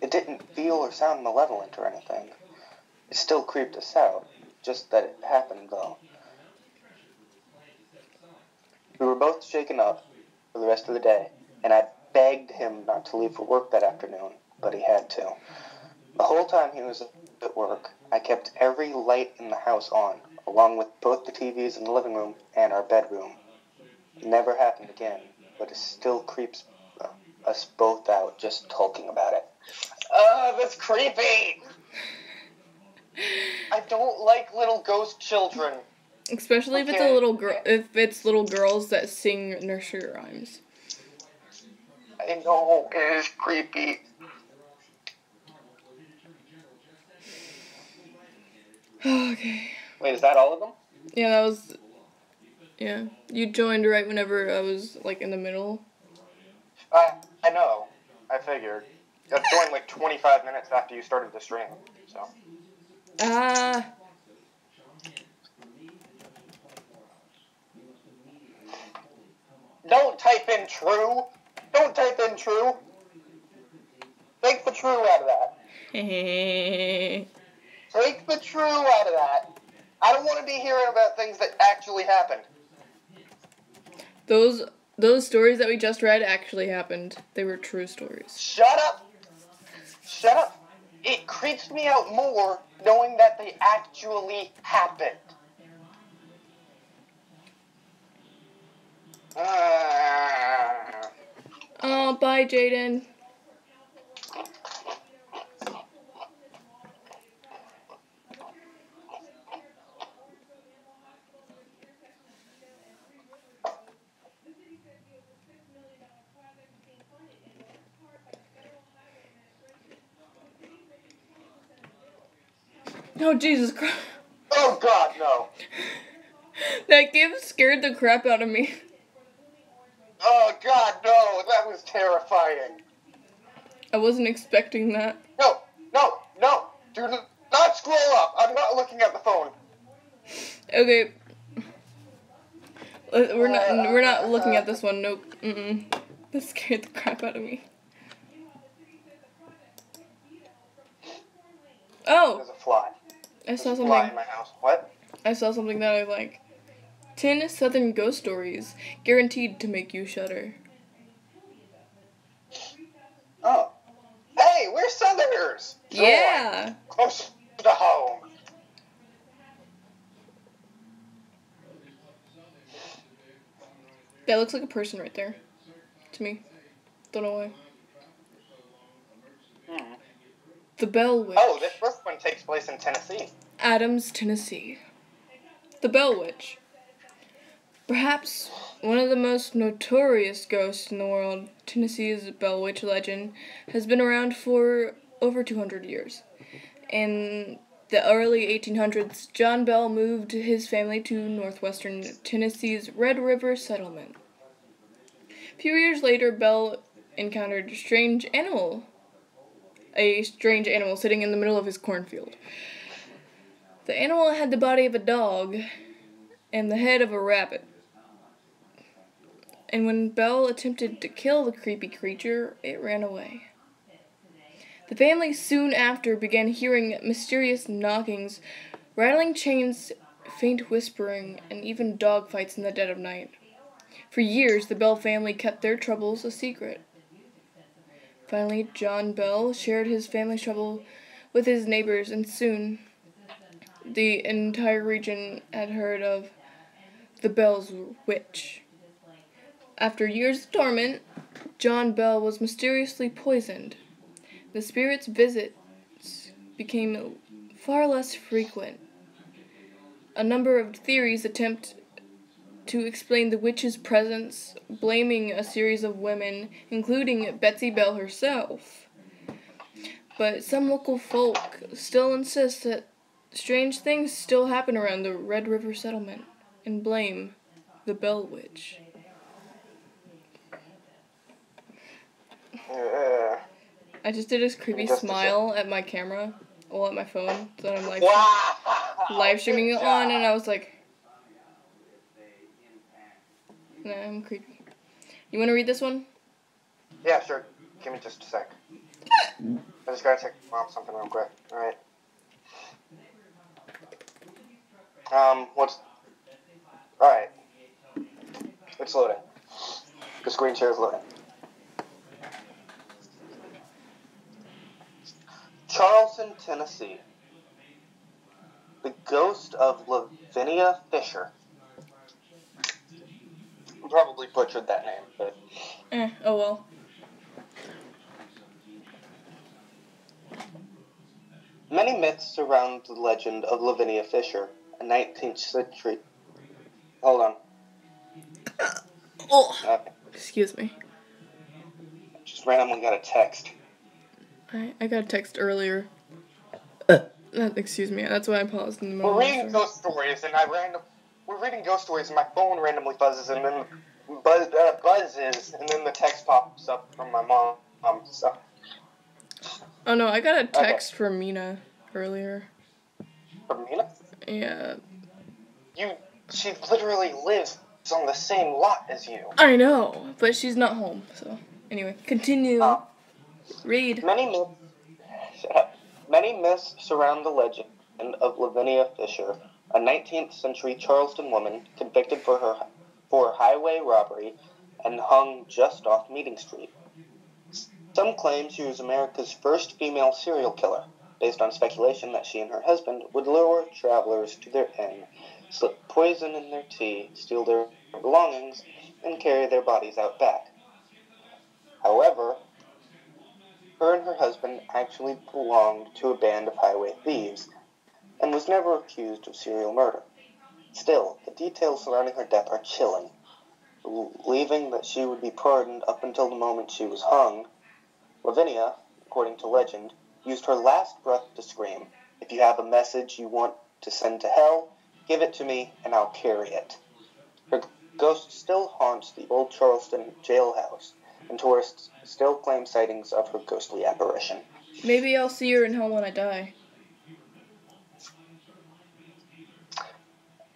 It didn't feel or sound malevolent or anything. It still creeped us out, just that it happened though. We were both shaken up for the rest of the day, and I begged him not to leave for work that afternoon, but he had to. The whole time he was at work, I kept every light in the house on, along with both the TVs in the living room and our bedroom. It never happened again, but it still creeps us both out just talking about it. Oh, that's creepy! I don't like little ghost children. Especially if it's a little girl, if it's little girls that sing nursery rhymes. I know, it is creepy. Okay. Wait, is that all of them? Yeah, that was... Yeah. You joined right whenever I was, like, in the middle. I know. I figured. I joined like 25 minutes after you started the stream, so. Don't type in true. Don't type in true. Take the true out of that. Take the true out of that. I don't want to be hearing about things that actually happened. Those stories that we just read actually happened. They were true stories. Shut up. Shut up. It creeps me out more knowing that they actually happened. Oh, bye, Jaden. Oh, Jesus Christ. Oh, God, no. That gift scared the crap out of me. Oh, God, no. That was terrifying. I wasn't expecting that. No. Do not scroll up. I'm not looking at the phone. Okay. We're not looking at this one. Nope. That scared the crap out of me. Oh! There's a fly. I saw There's a something. fly in my house. What? I saw something that I like. 10 Southern ghost stories, guaranteed to make you shudder. Oh. Hey, we're Southerners! Yeah! Close to home. That looks like a person right there. To me. Don't know why. The Bell Witch. Oh, this first one takes place in Tennessee. Adams, Tennessee. The Bell Witch. Perhaps one of the most notorious ghosts in the world, Tennessee's Bell Witch legend has been around for over 200 years. In the early 1800s, John Bell moved his family to northwestern Tennessee's Red River settlement. A few years later, Bell encountered a strange animal sitting in the middle of his cornfield. The animal had the body of a dog and the head of a rabbit. And when Bell attempted to kill the creepy creature, it ran away. The family soon after began hearing mysterious knockings, rattling chains, faint whispering, and even dogfights in the dead of night. For years, the Bell family kept their troubles a secret. Finally, John Bell shared his family's trouble with his neighbors, and soon the entire region had heard of the Bell's Witch. After years of torment, John Bell was mysteriously poisoned. The spirit's visits became far less frequent. A number of theories attempt to explain the witch's presence, blaming a series of women, including Betsy Bell herself. But some local folk still insist that strange things still happen around the Red River settlement and blame the Bell Witch. I just did a creepy smile at my camera, well, at my phone, so I'm like live streaming it on, and I was like, nah, I'm creepy. You want to read this one? Yeah, sure. Give me just a sec. I just gotta check Mom something real quick. Alright. Alright. It's loading. The screen share is loading. Charleston, Tennessee. The ghost of Lavinia Fisher. I probably butchered that name, but... Oh well. Many myths surround the legend of Lavinia Fisher, a 19th century... Hold on. Oh, Okay. excuse me. Just randomly got a text. I got a text earlier. Excuse me. That's why I paused in the middle. We're reading ghost stories, and we're reading ghost stories, and my phone randomly buzzes, and then buzzes, and then the text pops up from my mom. So. Oh no, I got a text from Mina earlier. From Mina? Yeah. She literally lives on the same lot as you. I know, but she's not home. So anyway, continue. Read. Many myths surround the legend of Lavinia Fisher, a 19th century Charleston woman convicted for highway robbery and hung just off Meeting Street. Some claim she was America's first female serial killer, based on speculation that she and her husband would lure travelers to their inn, slip poison in their tea, steal their belongings, and carry their bodies out back. However, her and her husband actually belonged to a band of highway thieves, and was never accused of serial murder. Still, the details surrounding her death are chilling. Believing that she would be pardoned up until the moment she was hung, Lavinia, according to legend, used her last breath to scream, "If you have a message you want to send to hell, give it to me and I'll carry it." Her ghost still haunts the old Charleston jailhouse, and tourists still claim sightings of her ghostly apparition. Maybe I'll see her in hell when I die.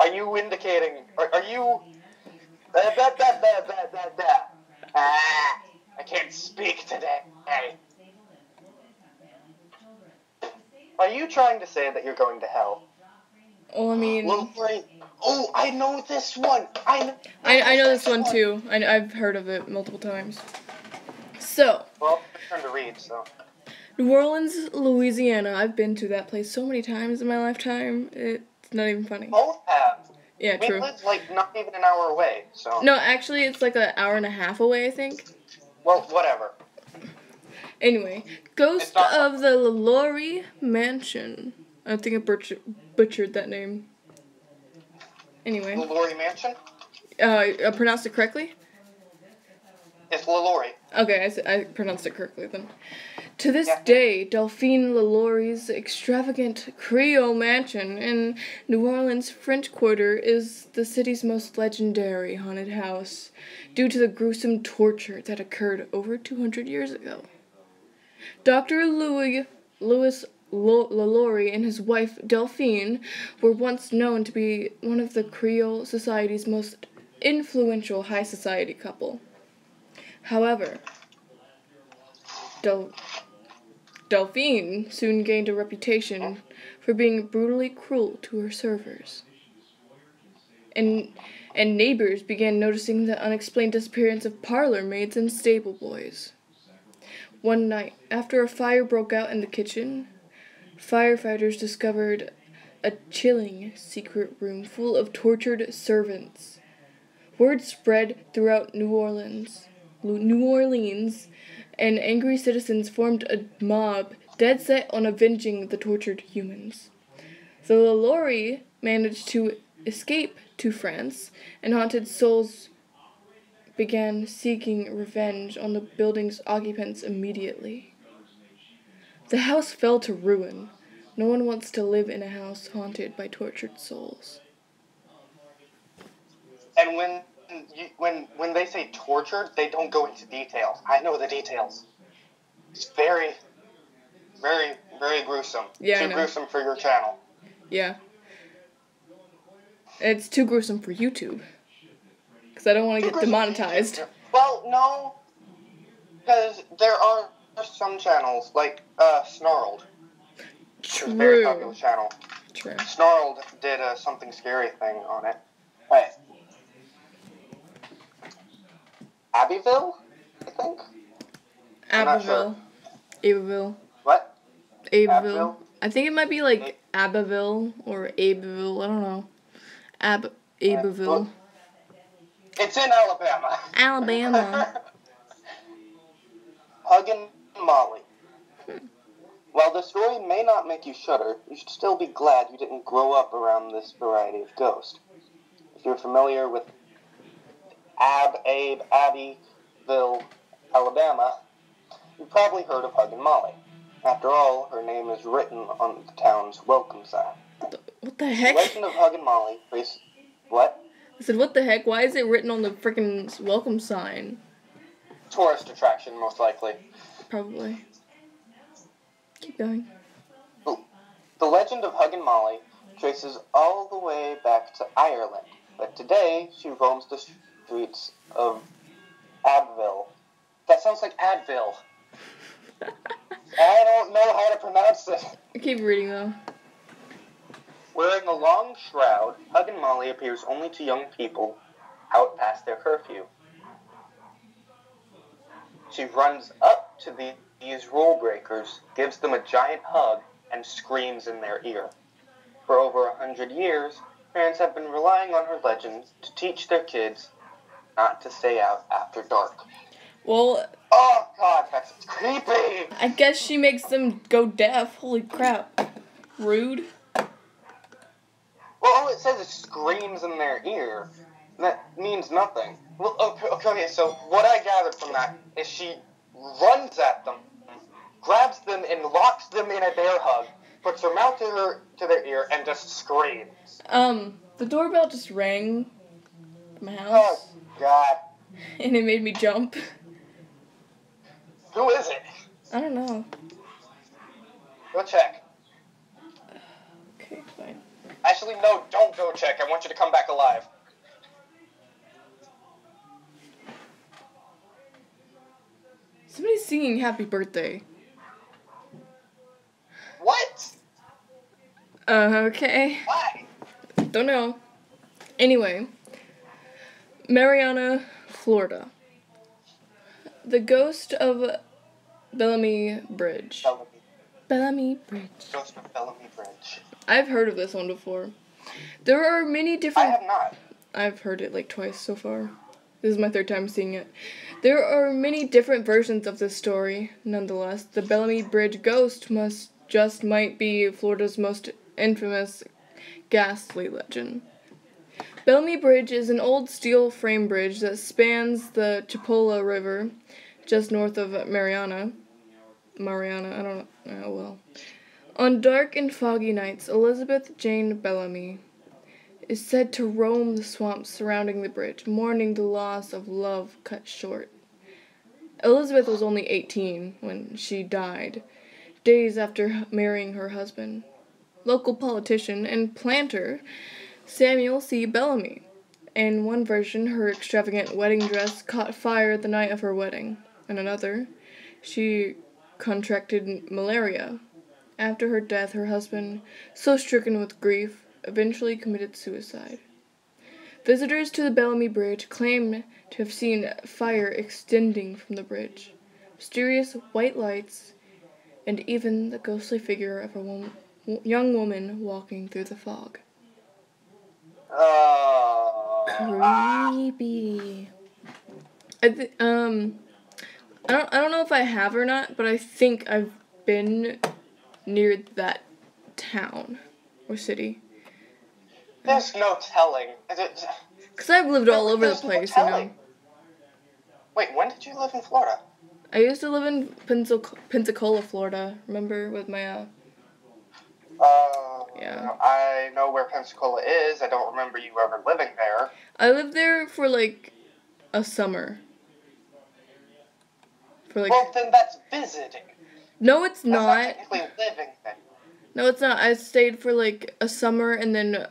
Are you indicating... Are you... I can't speak today. Are you trying to say that you're going to hell? Well, I mean... Oh, I know this one! I know this one too. I've heard of it multiple times. So... Well, it's my turn to read, so... New Orleans, Louisiana. I've been to that place so many times in my lifetime. It's not even funny. Both have. Yeah, true. We live, not even an hour away, so... No, actually, it's like an hour and a half away, I think. Well, whatever. Anyway, Ghost of the LaLaurie Mansion. I think I butchered that name. Anyway. LaLaurie Mansion? I pronounced it correctly? It's LaLaurie. Okay, I pronounced it correctly then. To this day, Delphine LaLaurie's extravagant Creole mansion in New Orleans' French Quarter is the city's most legendary haunted house due to the gruesome torture that occurred over 200 years ago. Dr. Louis LaLaurie and his wife Delphine were once known to be one of the Creole society's most influential high society couple. However, Delphine soon gained a reputation for being brutally cruel to her servers. And neighbors began noticing the unexplained disappearance of parlor maids and stable boys. One night, after a fire broke out in the kitchen, firefighters discovered a chilling secret room full of tortured servants. Word spread throughout New Orleans, and angry citizens formed a mob dead set on avenging the tortured humans. The LaLaurie managed to escape to France, and haunted souls began seeking revenge on the building's occupants immediately. The house fell to ruin. No one wants to live in a house haunted by tortured souls. And when they say tortured, they don't go into details. I know the details. It's very, very, very gruesome. Yeah, Too gruesome for your channel. Yeah. It's too gruesome for YouTube. Because I don't want to get demonetized. Well, no. Because there are some channels, like Snarled. True. It's a very popular channel. True. Snarled did a something scary thing on it. Right. Abbeville, I think? Abbeville. Abbeville. What? Abbeville. I think it might be like Abbeville or Abbeville. I don't know. Abbeville. It's in Alabama. Alabama. Hug and Molly. While the story may not make you shudder, you should still be glad you didn't grow up around this variety of ghost. If you're familiar with Abbeville, Alabama, you've probably heard of Hug and Molly. After all, her name is written on the town's welcome sign. What the heck? The legend of Hug and Molly traces... What? I said, what the heck? Why is it written on the freaking welcome sign? Tourist attraction, most likely. Probably. Keep going. The legend of Hug and Molly traces all the way back to Ireland, but today she roams the streets of Abbeville. That sounds like Advil. I don't know how to pronounce it. I keep reading though. Wearing a long shroud, Hug and Molly appears only to young people out past their curfew. She runs up to these rule breakers, gives them a giant hug, and screams in their ear. For over 100 years, parents have been relying on her legend to teach their kids not to stay out after dark. Well... Oh, God, that's creepy! I guess she makes them go deaf. Holy crap. Rude. Well, all it says is screams in their ear. That means nothing. Well, okay, so what I gathered from that is she runs at them, grabs them, and locks them in a bear hug, puts her mouth to their ear, and just screams. The doorbell just rang from my house. Oh, God. And it made me jump. Who is it? I don't know. Go check. Okay, fine. Actually, no, don't go check. I want you to come back alive. Somebody's singing happy birthday. What? Okay. Why? Don't know. Anyway. Mariana, Florida. The ghost of Bellamy Bridge. Bellamy Bridge. Ghost of Bellamy Bridge. I've heard of this one before. There are many different... I have not. I've heard it like twice so far. This is my third time seeing it. There are many different versions of this story. Nonetheless, the Bellamy Bridge ghost might be Florida's most infamous ghastly legend. Bellamy Bridge is an old steel frame bridge that spans the Chipola River just north of Mariana, I don't know, well. On dark and foggy nights, Elizabeth Jane Bellamy is said to roam the swamps surrounding the bridge, mourning the loss of love cut short. Elizabeth was only 18 when she died, days after marrying her husband, local politician and planter Samuel C. Bellamy. In one version, her extravagant wedding dress caught fire the night of her wedding. In another, she contracted malaria. After her death, her husband, so stricken with grief, eventually committed suicide. Visitors to the Bellamy Bridge claim to have seen fire extending from the bridge, mysterious white lights, and even the ghostly figure of a young woman walking through the fog. Creepy. I don't know if I have or not, but I think I've been near that town or city. There's no telling. Because I've lived all over the place, you know. Wait, when did you live in Florida? I used to live in Pensacola, Florida. Remember with my yeah. I know where Pensacola is. I don't remember you ever living there. I lived there for like a summer. Well, then that's visiting. No, it's That's not technically living then. No, it's not. I stayed for like a summer and then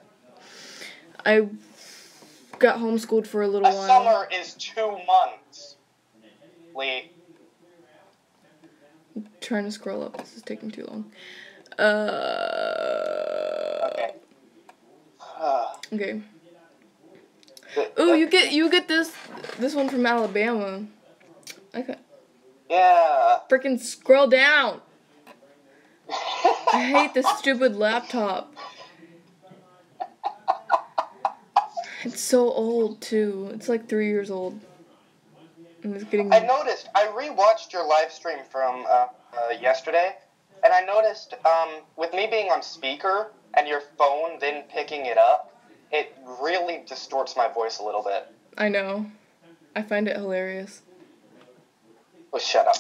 I got homeschooled for a little while. A summer is 2 months. Lee. I'm trying to scroll up. This is taking too long. Okay. Okay. Ooh, you get this one from Alabama. Okay. Yeah. Frickin' scroll down. I hate this stupid laptop. It's so old too. It's like 3 years old. And it's getting. I noticed. I rewatched your live stream from yesterday, And I noticed, with me being on speaker and your phone then picking it up, it really distorts my voice a little bit. I know. I find it hilarious. Oh, shut up.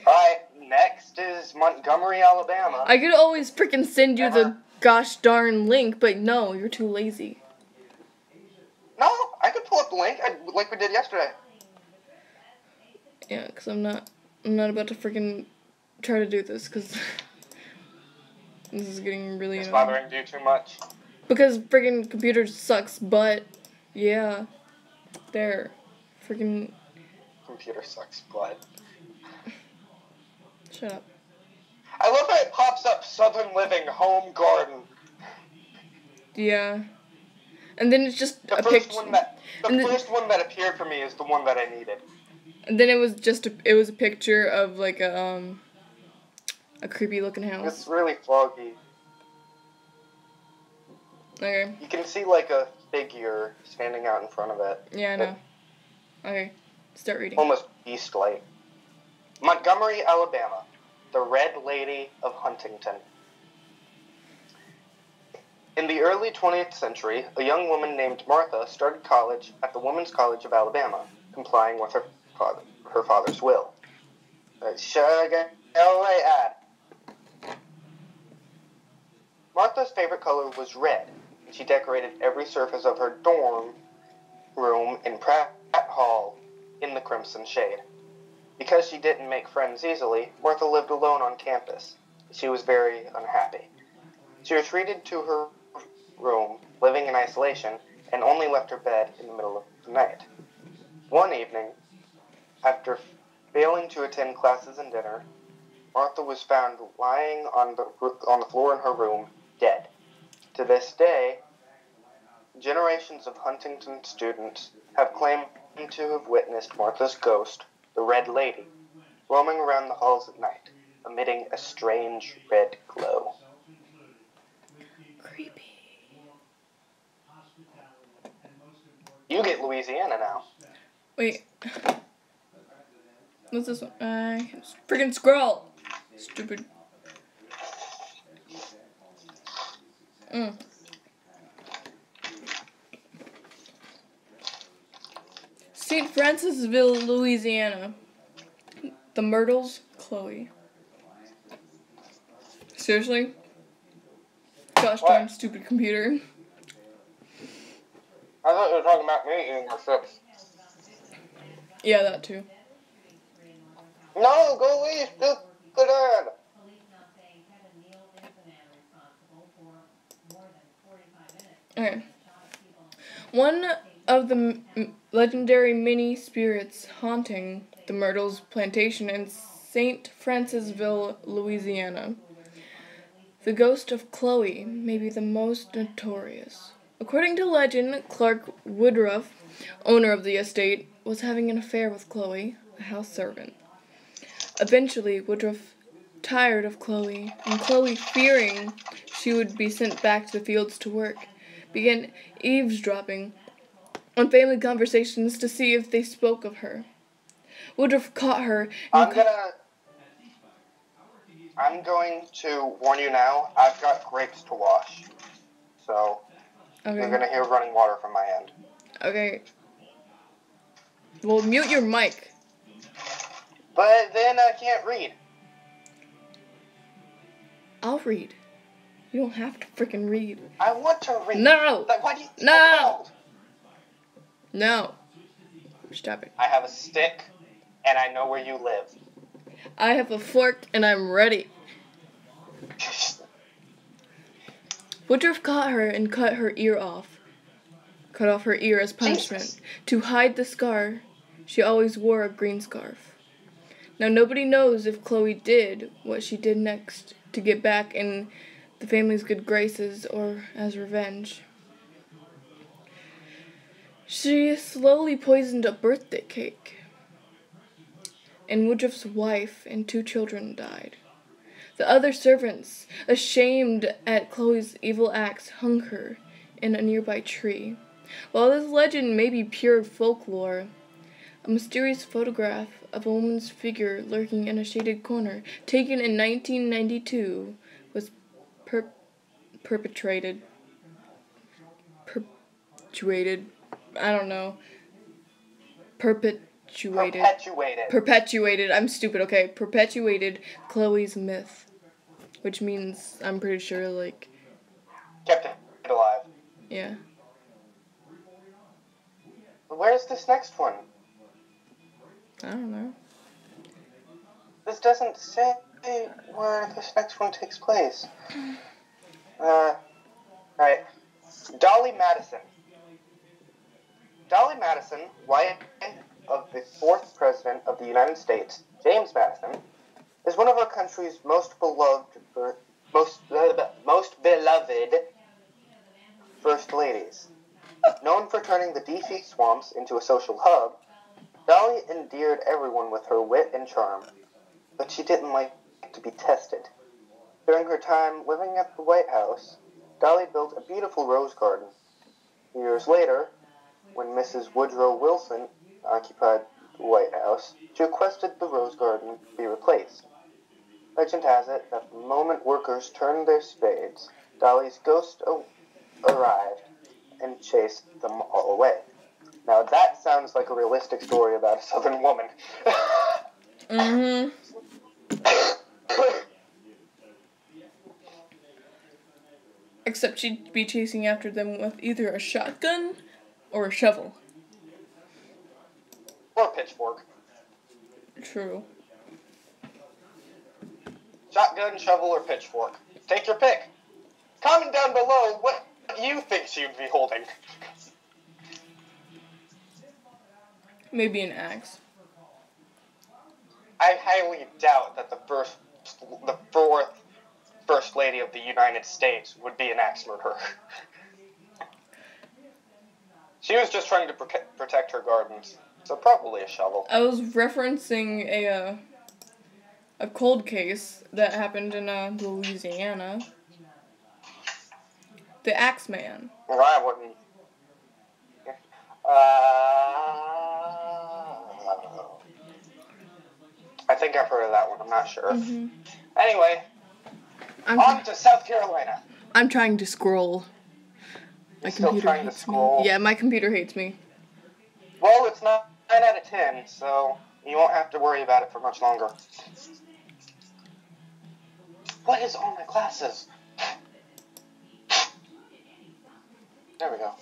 Alright, next is Montgomery, Alabama. I could always freaking send you the gosh darn link, but no, you're too lazy. No, I could pull up the link, like we did yesterday. Yeah, because I'm not about to freaking try to do this, because this is getting really It's annoying. bothering you too much. Because freaking computer sucks, but yeah, there, freaking. Computer sucks, but. Shut up. I love how it pops up Southern Living Home Garden. Yeah, and then it's just The a first picture. one that appeared for me is the one that I needed. And then it was a picture of like a creepy looking house. It's really foggy. Okay. You can see like a figure standing out in front of it. Yeah, I know. Okay, start reading. Almost beast-like. Montgomery, Alabama. The Red Lady of Huntington. In the early 20th century, a young woman named Martha started college at the Women's College of Alabama, complying with her father's will. Martha's favorite color was red, and she decorated every surface of her dorm room in Pratt Hall in the crimson shade. Because she didn't make friends easily, Martha lived alone on campus. She was very unhappy. She retreated to her room, living in isolation, and only left her bed in the middle of the night. One evening, after failing to attend classes and dinner, Martha was found lying on the floor in her room, dead. To this day, generations of Huntington students have claimed to have witnessed Martha's ghost, the Red Lady, roaming around the halls at night, emitting a strange red glow. Creepy. You get Louisiana now. Wait. What's this one? Freaking scroll. Stupid. St. Francisville, Louisiana. The Myrtles, Chloe. Seriously? Gosh darn stupid computer. I thought you were talking about me eating my chips. Yeah, that too. No, go away, stupid ad. Okay. One of the legendary mini spirits haunting the Myrtles plantation in St. Francisville, Louisiana. The ghost of Chloe may be the most notorious. According to legend, Clark Woodruff, owner of the estate, was having an affair with Chloe, a house servant. Eventually, Woodruff tired of Chloe, and Chloe, fearing she would be sent back to the fields to work, began eavesdropping on family conversations to see if they spoke of her. Woodruff caught her and I'm going to warn you now, I've got grapes to wash. So, Okay. You're going to hear running water from my end. Okay. Well, mute your mic. But then I can't read. I'll read. You don't have to freaking read. I want to read. No! Like, why do you think No! I'm old? No. Stop it. I have a stick, and I know where you live. I have a fork and I'm ready. Woodruff caught her and cut her ear off. Cut off her ear as punishment. Jesus. To hide the scar, she always wore a green scarf. Now nobody knows if Chloe did what she did next to get back in the family's good graces or as revenge. She slowly poisoned a birthday cake, and Woodruff's wife and 2 children died. The other servants, ashamed at Chloe's evil acts, hung her in a nearby tree. While this legend may be pure folklore, A mysterious photograph of a woman's figure lurking in a shaded corner, taken in 1992, was perpetuated. I don't know. Perpetuated. I'm stupid, okay. Perpetuated Chloe's myth. Which means, I'm pretty sure, like... kept it alive. Yeah. Where's this next one? I don't know. This doesn't say where this next one takes place. Right. Dolly Madison. Dolly Madison, wife of the fourth president of the United States, James Madison, is one of our country's most beloved first ladies. Known for turning the D.C. swamps into a social hub, Dolly endeared everyone with her wit and charm, but she didn't like to be tested. During her time living at the White House, Dolly built a beautiful rose garden. Years later, when Mrs. Woodrow Wilson occupied the White House, she requested the rose garden be replaced. Legend has it that the moment workers turned their spades, Dolly's ghost arrived and chased them all away. Now that sounds like a realistic story about a Southern woman. Mm-hmm. Except she'd be chasing after them with either a shotgun or a shovel. Or a pitchfork. True. Shotgun, shovel, or pitchfork. Take your pick. Comment down below what you think she would be holding. Maybe an axe. I highly doubt that the fourth First Lady of the United States would be an axe murderer. She was just trying to protect her gardens, so probably a shovel. I was referencing a cold case that happened in Louisiana. The Axeman. Well, I wouldn't. I think I've heard of that one. I'm not sure. Mm-hmm. Anyway, on to South Carolina. I'm trying to scroll. My computer hates me. Yeah, my computer hates me. Well, it's 9 out of 10, so you won't have to worry about it for much longer. What is on my glasses? There we go.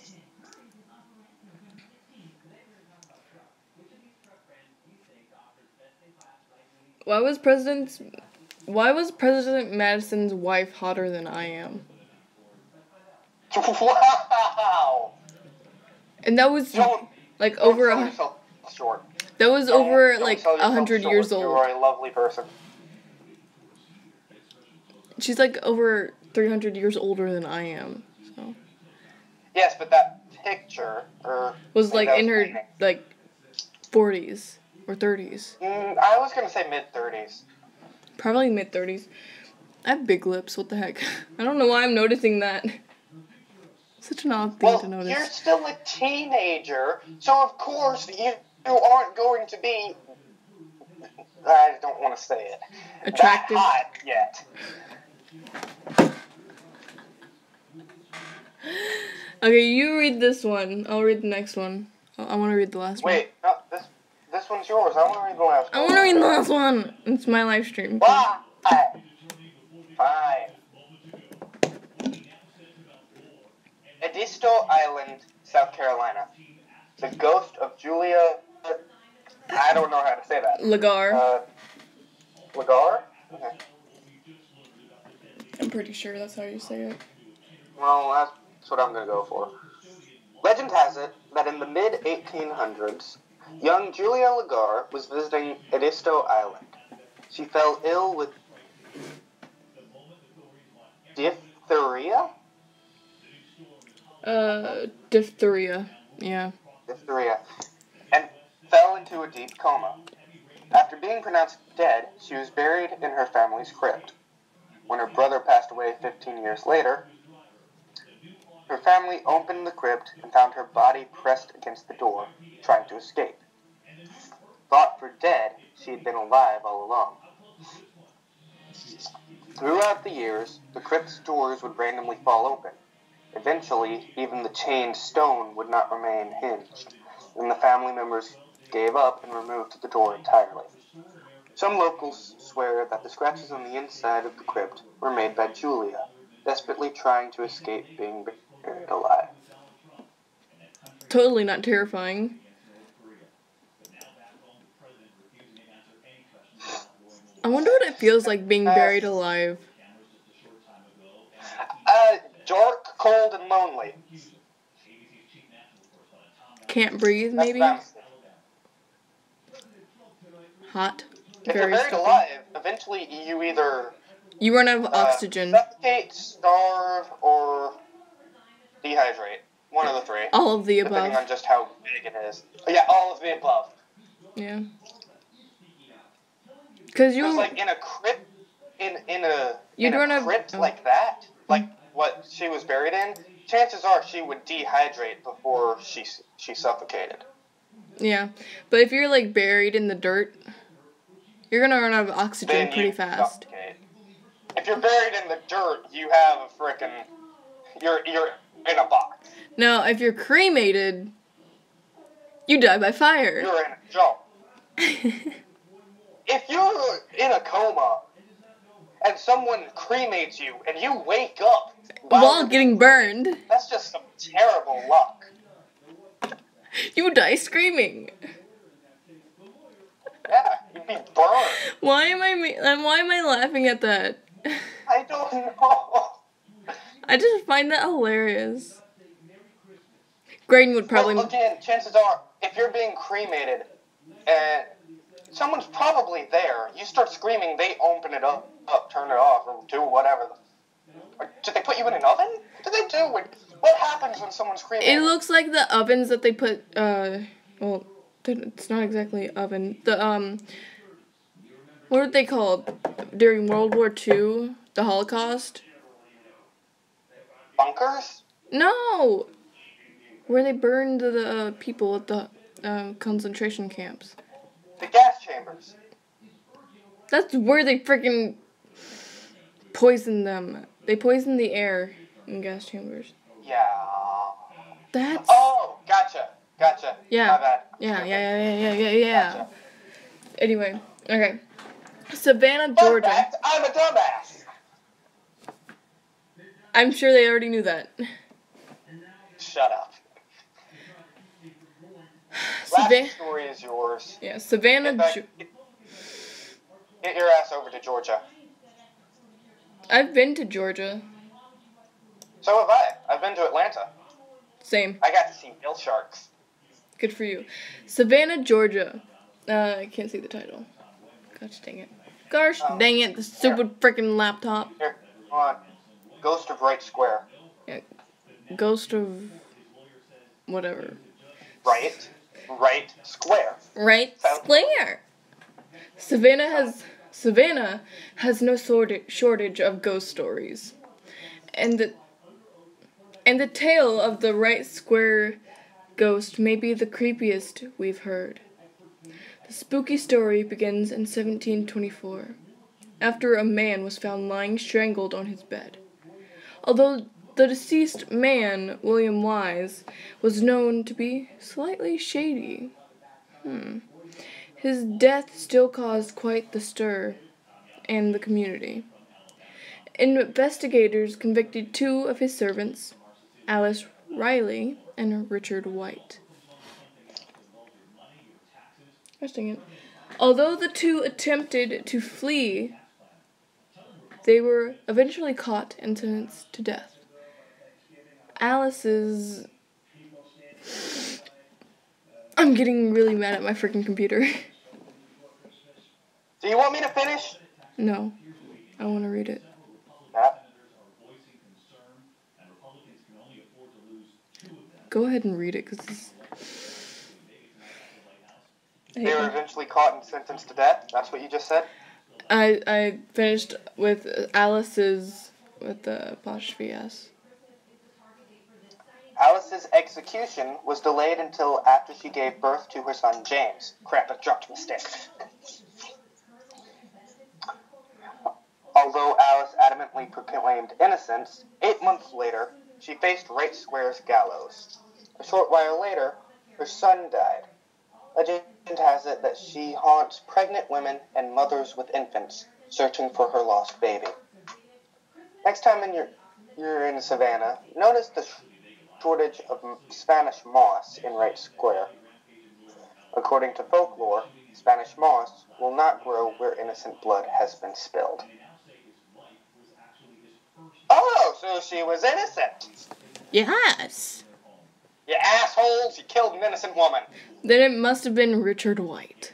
Why was President Madison's wife hotter than I am? Wow! And that was like over short. That was over like 100 years old. You're a lovely person. She's like over 300 years older than I am. So. Yes, but that picture was like in her like 40s or 30s. I was gonna say mid-30s. Probably mid-30s. I have big lips. What the heck? I don't know why I'm noticing that. Such an odd thing to notice. You're still a teenager, so of course you aren't going to be. I don't want to say it. Attractive. That hot yet. Okay, you read this one. I'll read the next one. I want to read the last one. Wait, no, this one's yours. I want to read the last one. I want to read the last one. It's my live stream. Why? Fine. Edisto Island, South Carolina. The ghost of Julia... I don't know how to say that. Lagar. Lagar? Okay. I'm pretty sure that's how you say it. Well, that's what I'm going to go for. Legend has it that in the mid-1800s, young Julia Lagar was visiting Edisto Island. She fell ill with diphtheria? Diphtheria. Yeah. Diphtheria. And fell into a deep coma. After being pronounced dead, she was buried in her family's crypt. When her brother passed away 15 years later, her family opened the crypt and found her body pressed against the door, trying to escape. thought for dead she had been alive all along. Throughout the years, the crypt's doors would randomly fall open. Eventually, even the chained stone would not remain hinged, and the family members gave up and removed the door entirely. Some locals swear that the scratches on the inside of the crypt were made by Julia, desperately trying to escape being buried alive. Totally not terrifying. I wonder what it feels like being buried alive. Dark, cold, and lonely. Can't breathe, That's maybe? what I'm saying. Hot. If you're Very buried stuffy. alive, eventually you either You run out of oxygen. suffocate, starve, or dehydrate. One of the three. All of the Depending above. on just how big it is. Yeah, all of the above. Yeah. Because Because like in a crypt, in a crypt like that, like what she was buried in, chances are she would dehydrate before she suffocated. Yeah. But if you're like buried in the dirt, you're gonna run out of oxygen Then pretty you fast. suffocate. If you're buried in the dirt, you have a frickin' you're in a box. Now, if you're cremated, you die by fire. You're in a jump. If you're in a coma and someone cremates you and you wake up While getting burned, that's just some terrible luck. you die screaming. Yeah, you'd be burned. Why am I laughing at that? I don't know. I just find that hilarious. Graydon would probably. Well, again, chances are, if you're being cremated and someone's probably there, you start screaming, they open it up, turn it off, or do whatever. Did they put you in an oven? What did they do? What happens when someone's cremated? It looks like the ovens that they put. Well, it's not exactly oven. The what are they called during World War II? The Holocaust? Bunkers? No, where they burned the people at the concentration camps. The gas chambers. That's where they freaking poisoned them. They poisoned the air in gas chambers. Yeah. That's. Oh, gotcha. Yeah. My bad. Yeah. Gotcha. Anyway, okay. Savannah, Fun Georgia. fact, I'm a dumbass. I'm sure they already knew that. Shut up. Last Savannah. story is yours. Yeah, Savannah. Get your ass over to Georgia. I've been to Georgia. So have I. I've been to Atlanta. Same. I got to see Bill Sharks. Good for you. Savannah, Georgia. I can't see the title. Gosh dang it. Gosh dang it, the stupid freaking laptop. Here, come on. Ghost of Wright Square. Yeah. Ghost of whatever. Right Square. Right square. Savannah has no shortage of ghost stories. And the tale of the Wright Square ghost may be the creepiest we've heard. The spooky story begins in 1724, after a man was found lying strangled on his bed. Although the deceased man, William Wise, was known to be slightly shady, his death still caused quite the stir in the community. Investigators convicted 2 of his servants, Alice Riley and Richard White. Although the 2 attempted to flee, they were eventually caught and sentenced to death. Alice's... I'm getting really mad at my freaking computer. Do you want me to finish? No, I want to read it. Yeah. Go ahead and read it, because They were eventually caught and sentenced to death? That's what you just said? I finished with Alice's, with the apostrophe S. Alice Alice's execution was delayed until after she gave birth to her son James. Crap, I dropped a mistake. Although Alice adamantly proclaimed innocence, 8 months later, she faced Wright Square's gallows. A short while later, her son died. Legend has it that she haunts pregnant women and mothers with infants, searching for her lost baby. Next time you're in Savannah, notice the shortage of Spanish moss in Wright Square. According to folklore, Spanish moss will not grow where innocent blood has been spilled. Oh, so she was innocent. Yes. You assholes, you killed an innocent woman. Then it must have been Richard White.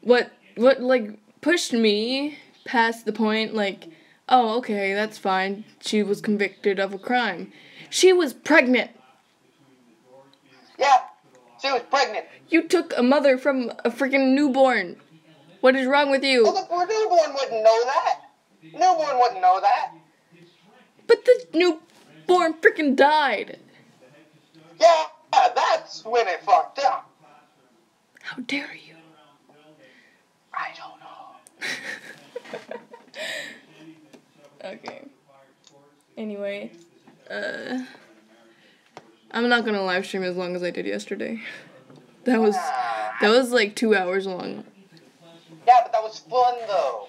What, like, pushed me past the point, like, oh, okay, that's fine. She was convicted of a crime. She was pregnant. Yeah, she was pregnant. You took a mother from a freaking newborn. What is wrong with you? Well, the poor newborn wouldn't know that. Newborn wouldn't know that. But the newborn freaking died. Yeah, that's when it fucked up. How dare you? I don't know. Okay. Anyway, I'm not gonna live stream as long as I did yesterday. That was like 2 hours long. Yeah, but that was fun though.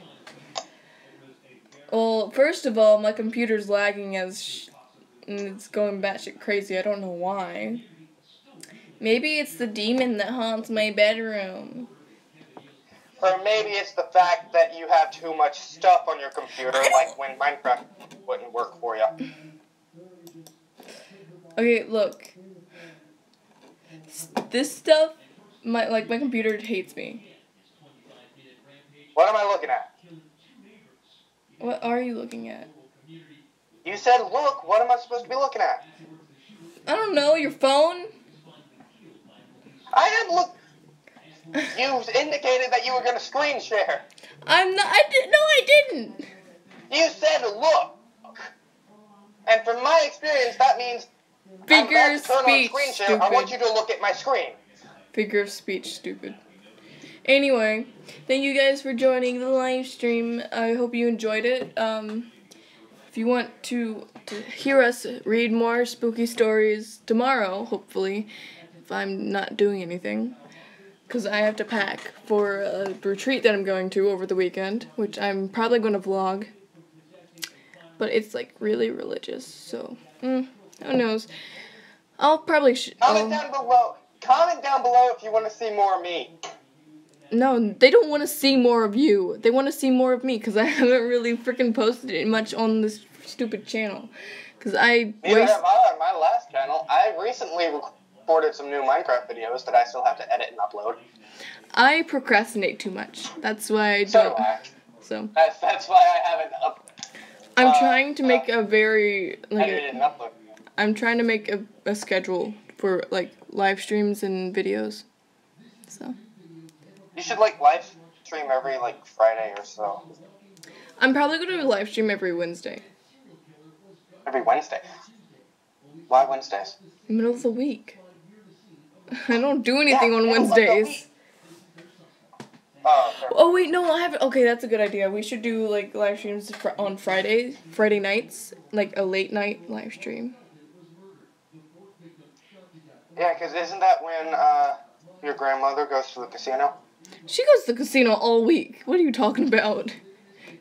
Well, first of all, my computer's lagging and it's going batshit crazy. I don't know why. Maybe it's the demon that haunts my bedroom. Or maybe it's the fact that you have too much stuff on your computer, like when Minecraft wouldn't work for you. Okay, look. This stuff, my computer hates me. What am I looking at? What are you looking at? You said look, what am I supposed to be looking at? I don't know, your phone? I am You indicated that you were going to screen share. I didn't. You said look. And from my experience, that means Figure I'm of about to turn speech, on screen share. stupid. I want you to look at my screen. Figure of speech, stupid. Anyway, thank you guys for joining the live stream. I hope you enjoyed it. If you want to hear us read more spooky stories tomorrow, hopefully, if I'm not doing anything, because I have to pack for a retreat that I'm going to over the weekend, which I'm probably going to vlog, but it's like really religious, so who knows. I'll probably Comment down below. Comment down below if you want to see more of me. No, they don't want to see more of you. They want to see more of me, because I haven't really freaking posted it much on this stupid channel. Because Neither have I on my last channel. I recently recorded some new Minecraft videos that I still have to edit and upload. I procrastinate too much. That's why I don't. So do I. So. That's why I haven't I'm trying to make a very edited and uploaded. I'm trying to make a schedule for like live streams and videos. So. You should live stream every Friday or so. I'm probably going to live stream every Wednesday. Every Wednesday? Why Wednesdays? Middle of the week. I don't do anything on Wednesdays. Oh wait, no, I haven't. Okay, that's a good idea. We should do live streams on Friday nights, like a late night live stream. Yeah, because isn't that when your grandmother goes to the casino? She goes to the casino all week. What are you talking about?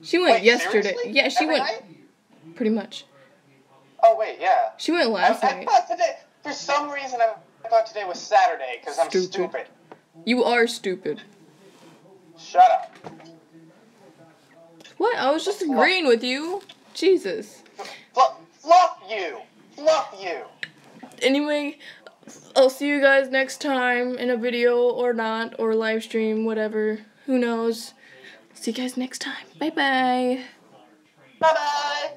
She went yesterday. Seriously? Yeah, she Every went. night? Pretty much. Oh wait, yeah. She went last I night. thought today. For some reason, I thought today was Saturday because I'm stupid. You are stupid. Shut up. What? I was just agreeing with you. Jesus. Fluff you. Fluff you. Anyway, I'll see you guys next time in a video or not, or live stream, whatever. Who knows? See you guys next time. Bye-bye. Bye-bye.